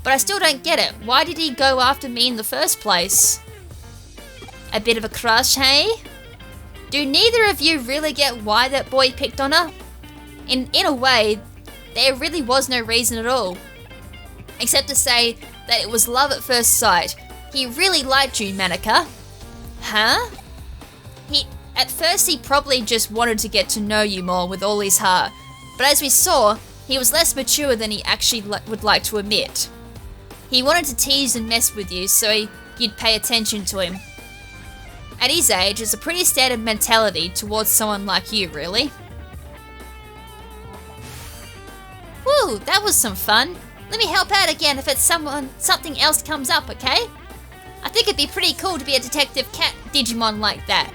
But I still don't get it. Why did he go after me in the first place? A bit of a crush, hey? Do neither of you really get why that boy picked on her? In a way, there really was no reason at all. Except to say that it was love at first sight. He really liked you, Manika. Huh? At first he probably just wanted to get to know you more with all his heart. But as we saw, he was less mature than he actually would like to admit. He wanted to tease and mess with you so you'd pay attention to him. At his age, it's a pretty standard mentality towards someone like you, really. Woo, that was some fun. Let me help out again if it's something else comes up, okay? I think it'd be pretty cool to be a detective cat Digimon like that.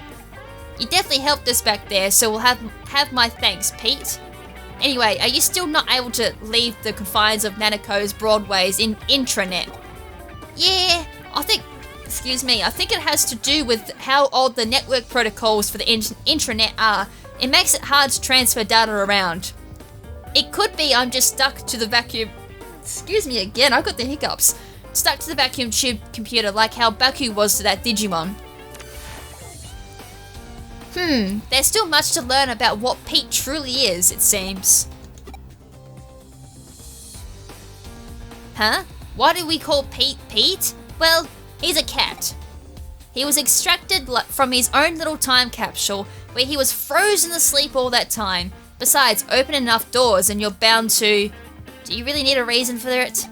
You definitely helped us back there, so we'll have my thanks, Pete. Anyway, are you still not able to leave the confines of Nanako's Broadway's intranet? Yeah, I think it has to do with how old the network protocols for the intranet are. It makes it hard to transfer data around. It could be I'm just stuck to the vacuum... Excuse me again, I've got the hiccups. Stuck to the vacuum tube computer like how Baku was to that Digimon. There's still much to learn about what Pete truly is, it seems. Huh? Why do we call Pete Pete? Well, he's a cat. He was extracted from his own little time capsule where he was frozen asleep all that time. Besides, open enough doors and you're bound to... Do you really need a reason for it?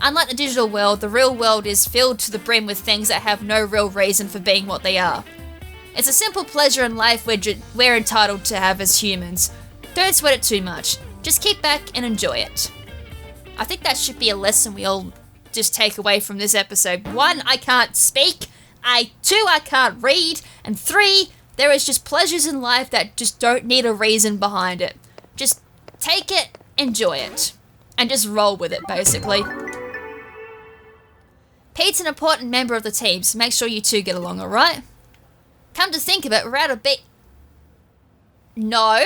Unlike the digital world, the real world is filled to the brim with things that have no real reason for being what they are. It's a simple pleasure in life we're entitled to have as humans. Don't sweat it too much. Just kick back and enjoy it. I think that should be a lesson we all just take away from this episode. 1, I can't speak. 2, I can't read. And 3, there is just pleasures in life that just don't need a reason behind it. Just take it, enjoy it, and just roll with it, basically. Pete's an important member of the team, so make sure you two get along, alright? Come to think of it, we're out of No,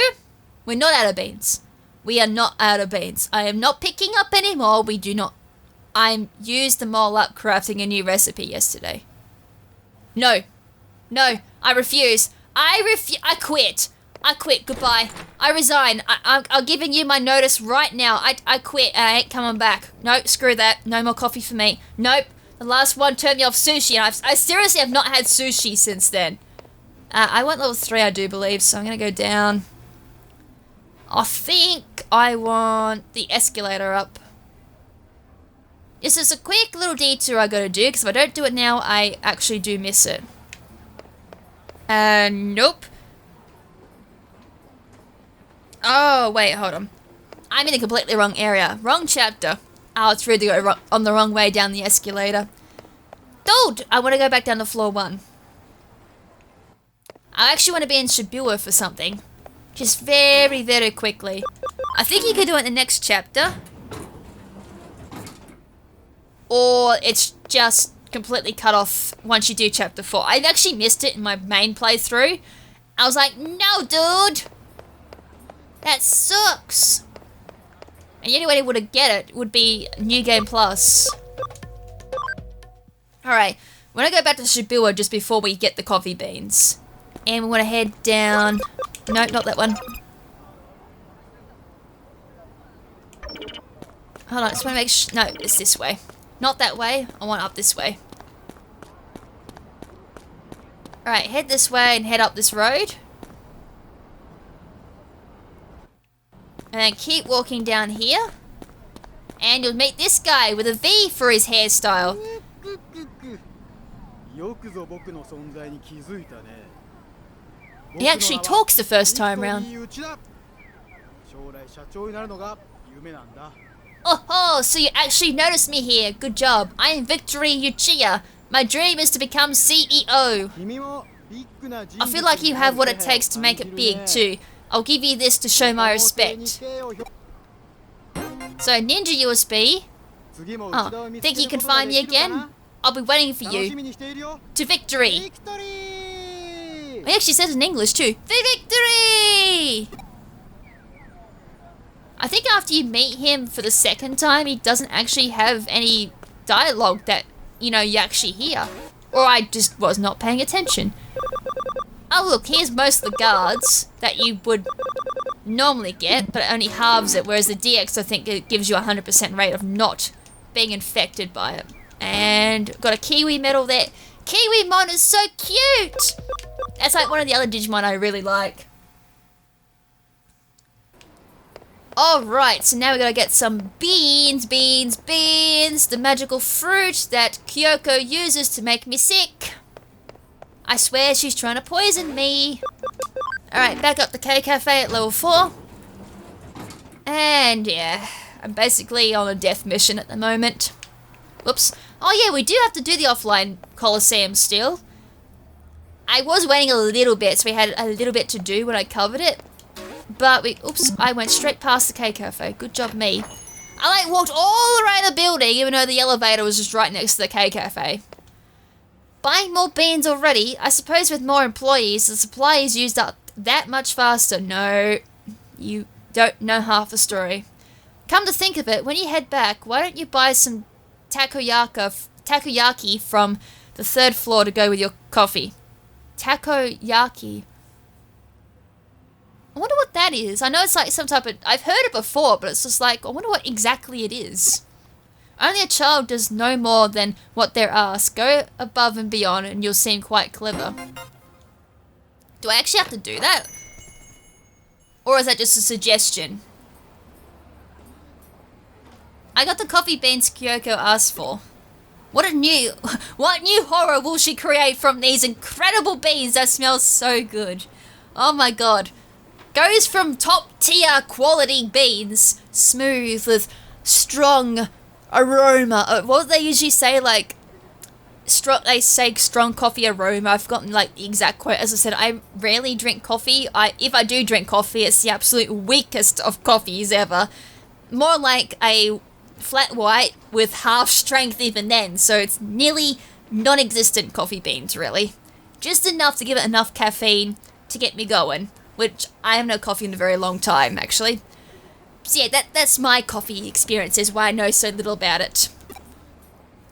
we're not out of beans. We are not out of beans. I am not picking up any more. We do not. I used them all up crafting a new recipe yesterday. No, I refuse. I quit. Goodbye. I resign. I'm giving you my notice right now. I quit and I ain't coming back. Nope, screw that. No more coffee for me. Nope. The last one turned me off sushi and I seriously have not had sushi since then. I want level 3, I do believe, so I'm going to go down. I think I want the escalator up. This is a quick little detour I got to do, because if I don't do it now, I actually do miss it. Nope. Oh, wait, hold on. I'm in a completely wrong area. Wrong chapter. Oh, it's rude to go on the wrong way down the escalator. Dude, I want to go back down to floor 1. I actually want to be in Shibuya for something. Just very, very quickly. I think you can do it in the next chapter. Or it's just completely cut off once you do chapter 4. I've actually missed it in my main playthrough. I was like, no, dude! That sucks! And the only way to get it would be New Game Plus. Alright, we're gonna go back to Shibuya just before we get the coffee beans. And we want to head down... No, not that one. Hold on, I just want to make sure... No, it's this way. Not that way. I want up this way. Alright, head this way and head up this road. And then keep walking down here. And you'll meet this guy with a V for his hairstyle. He actually talks the first time round. Oh, so you actually noticed me here. Good job. I am Victory Uchiha. My dream is to become CEO. I feel like you have what it takes to make it big too. I'll give you this to show my respect. So, Ninja USB. Oh, think you can find me again? I'll be waiting for you. To victory! He actually says in English too. Victory! I think after you meet him for the second time, he doesn't actually have any dialogue that, you know, you actually hear. Or I just was not paying attention. Oh look, here's most of the guards that you would normally get, but it only halves it, whereas the DX I think it gives you a 100% rate of not being infected by it. And got a Kiwi medal there. Kiwimon is so cute! That's like one of the other Digimon I really like. Alright, so now we gotta get some beans. The magical fruit that Kyoko uses to make me sick. I swear she's trying to poison me. Alright, back up the K Cafe at level 4. And yeah, I'm basically on a death mission at the moment. Whoops. Oh yeah, we do have to do the offline Colosseum still. I was waiting a little bit, so we had a little bit to do when I covered it. But I went straight past the K Cafe. Good job me. I like walked all around the building, even though the elevator was just right next to the K Cafe. Buying more beans already? I suppose with more employees, the supply is used up that much faster. No, you don't know half the story. Come to think of it, when you head back, why don't you buy some takoyaki from the 3rd floor to go with your coffee? Takoyaki. I wonder what that is. I know it's like some type of... I've heard it before, but it's just like, I wonder what exactly it is. Only a child does no more than what they're asked. Go above and beyond and you'll seem quite clever. Do I actually have to do that? Or is that just a suggestion? I got the coffee beans Kyoko asked for. What new horror will she create from these incredible beans that smell so good? Oh my god. Goes from top tier quality beans, smooth with strong aroma. What do they usually say? Like, they say strong coffee aroma. I've forgotten like the exact quote. As I said, I rarely drink coffee. If I do drink coffee, it's the absolute weakest of coffees ever. More like a flat white with half strength even then. So it's nearly non-existent coffee beans, really. Just enough to give it enough caffeine to get me going. Which I haven't had coffee in a very long time, actually. So yeah, that's my coffee experiences, why I know so little about it.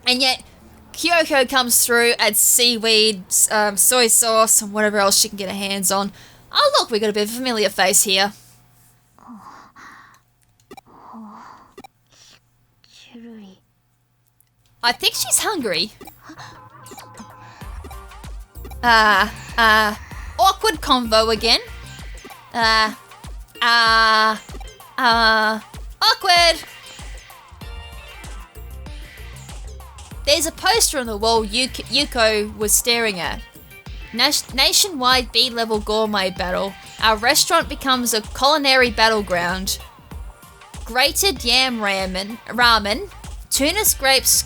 And yet, Kyoko comes through, adds seaweed, soy sauce, and whatever else she can get her hands on. Oh look, we got a bit of a familiar face here. I think she's hungry. Awkward convo again. Awkward! There's a poster on the wall Yuko was staring at. Nationwide B-level gourmet battle. Our restaurant becomes a culinary battleground. Grated yam ramen, tuna scrapes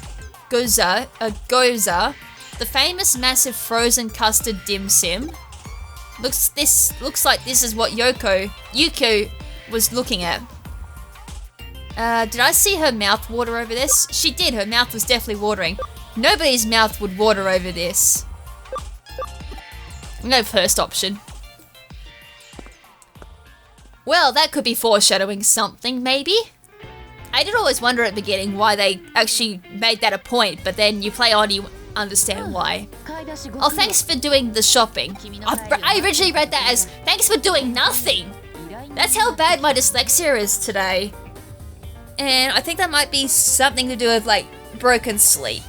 goza, the famous massive frozen custard dim sim. Looks like this is what Yuko was looking at. Did I see her mouth water over this? She did, her mouth was definitely watering. Nobody's mouth would water over this. No first option. Well, that could be foreshadowing something, maybe? I did always wonder at the beginning why they actually made that a point, but then you play on, you understand why. Oh, thanks for doing the shopping. I originally read that as, thanks for doing nothing. That's how bad my dyslexia is today. And I think that might be something to do with, like, broken sleep.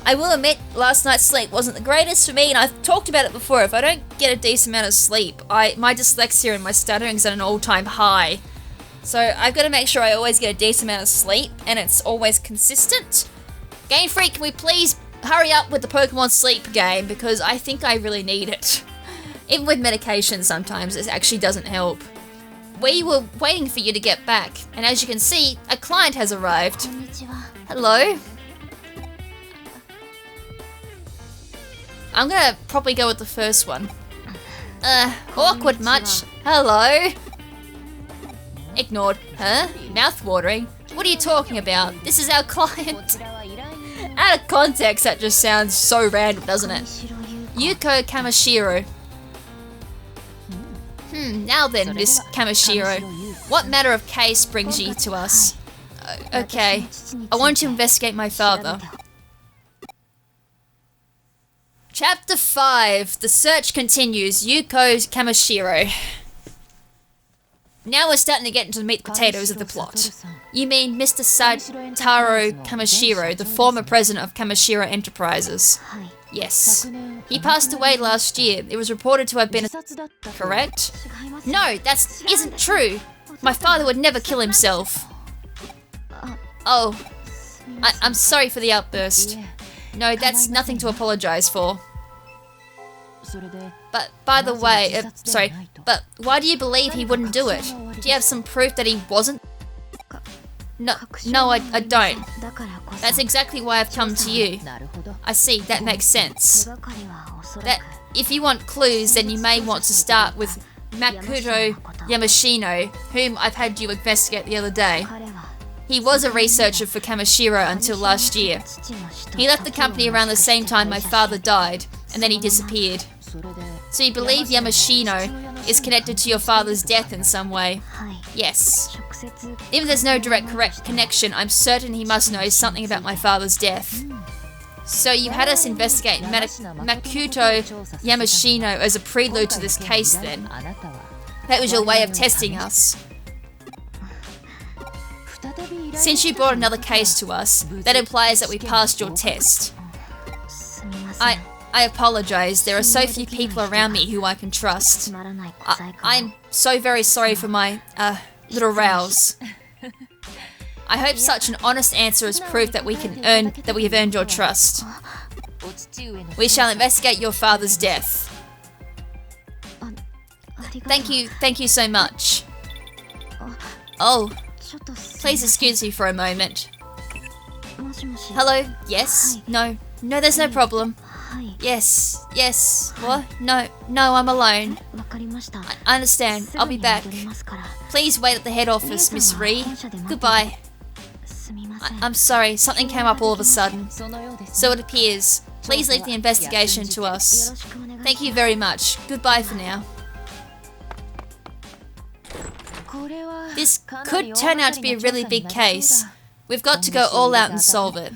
I will admit, last night's sleep wasn't the greatest for me, and I've talked about it before. If I don't get a decent amount of sleep, my dyslexia and my stuttering's at an all-time high. So I've got to make sure I always get a decent amount of sleep, and it's always consistent. Game Freak, can we please hurry up with the Pokemon Sleep game, because I think I really need it. Even with medication sometimes, it actually doesn't help. We were waiting for you to get back, and as you can see, a client has arrived. Hello? I'm gonna probably go with the first one. Awkward much? Hello? Ignored. Huh? Mouth-watering? What are you talking about? This is our client. Out of context, that just sounds so random, doesn't it? Yuko Kamashiro. Now then, Miss Kamashiro. What matter of case brings you to us? Okay. I want to investigate my father. Chapter 5. The search continues. Yuko Kamashiro. Now we're starting to get into the meat and potatoes of the plot. You mean Mr. Saitaro Kamashiro, the former president of Kamashiro Enterprises? Yes. He passed away last year. It was reported to have been correct? No, that isn't true. My father would never kill himself. Oh. I'm sorry for the outburst. No, that's nothing to apologize for. But, by the way, but why do you believe he wouldn't do it? Do you have some proof that he wasn't? No, I don't. That's exactly why I've come to you. I see, that makes sense. That if you want clues, then you may want to start with Makoto Yamashino, whom I've had you investigate the other day. He was a researcher for Kamishiro until last year. He left the company around the same time my father died, and then he disappeared. So you believe Yamashino is connected to your father's death in some way? Yes. Even if there's no direct connection, I'm certain he must know something about my father's death. So you had us investigate Makoto Yamashino as a prelude to this case then? That was your way of testing us. Since you brought another case to us, that implies that we passed your test. I apologize, there are so few people around me who I can trust. I'm so very sorry for my, little rows. I hope such an honest answer is proof that we have earned your trust. We shall investigate your father's death. Thank you so much. Oh, please excuse me for a moment. Hello, yes, no, there's no problem. Yes, what? No, I'm alone. I understand, I'll be back. Please wait at the head office, Miss Ree. Goodbye. I'm sorry, something came up all of a sudden. So it appears. Please leave the investigation to us. Thank you very much. Goodbye for now. This could turn out to be a really big case. We've got to go all out and solve it.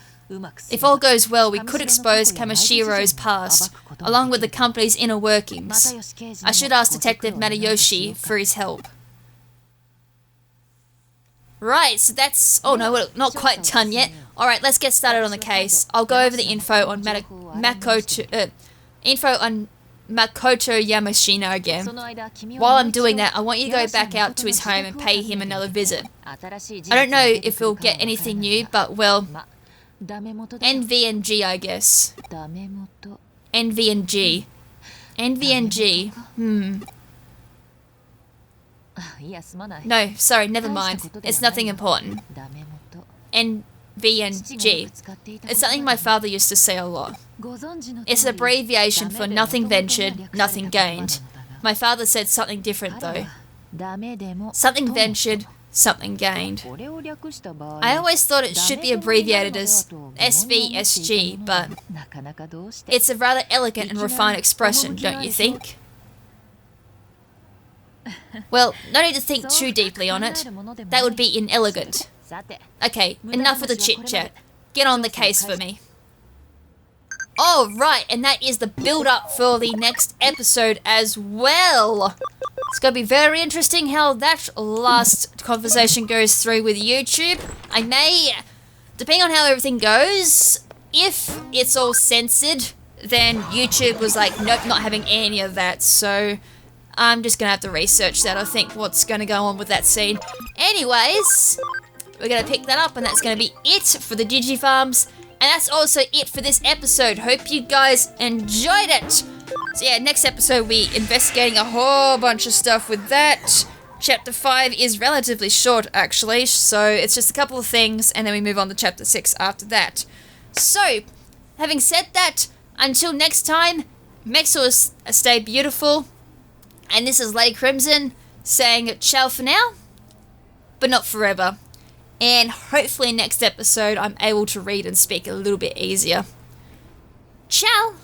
If all goes well, we could expose Kamashiro's past, along with the company's inner workings. I should ask Detective Matayoshi for his help. Right, so that's... Oh no, we're not quite done yet. Alright, let's get started on the case. I'll go over the info on Makoto Yamashino again. While I'm doing that, I want you to go back out to his home and pay him another visit. I don't know if we'll get anything new, but well... NV and G, I guess. NV and G. NV and G. No, sorry, never mind. It's nothing important. NV and G. It's something my father used to say a lot. It's an abbreviation for nothing ventured, nothing gained. My father said something different though. Something ventured, something gained. I always thought it should be abbreviated as SVSG, but it's a rather elegant and refined expression, don't you think? Well, no need to think too deeply on it. That would be inelegant. Okay, enough with the chit-chat. Get on the case for me. Oh, right, and that is the build-up for the next episode as well. It's going to be very interesting how that last conversation goes through with YouTube. I may, depending on how everything goes, if it's all censored, then YouTube was like, nope, not having any of that, so I'm just going to have to research that, I think, what's going to go on with that scene. Anyways, we're going to pick that up, and that's going to be it for the Digifarms. And that's also it for this episode. Hope you guys enjoyed it. So yeah, next episode we'll be investigating a whole bunch of stuff with that. Chapter 5 is relatively short actually, so it's just a couple of things and then we move on to Chapter 6 after that. So, having said that, until next time, make sure to stay beautiful. And this is Lady KrimZen saying ciao for now, but not forever. And hopefully next episode I'm able to read and speak a little bit easier. Ciao!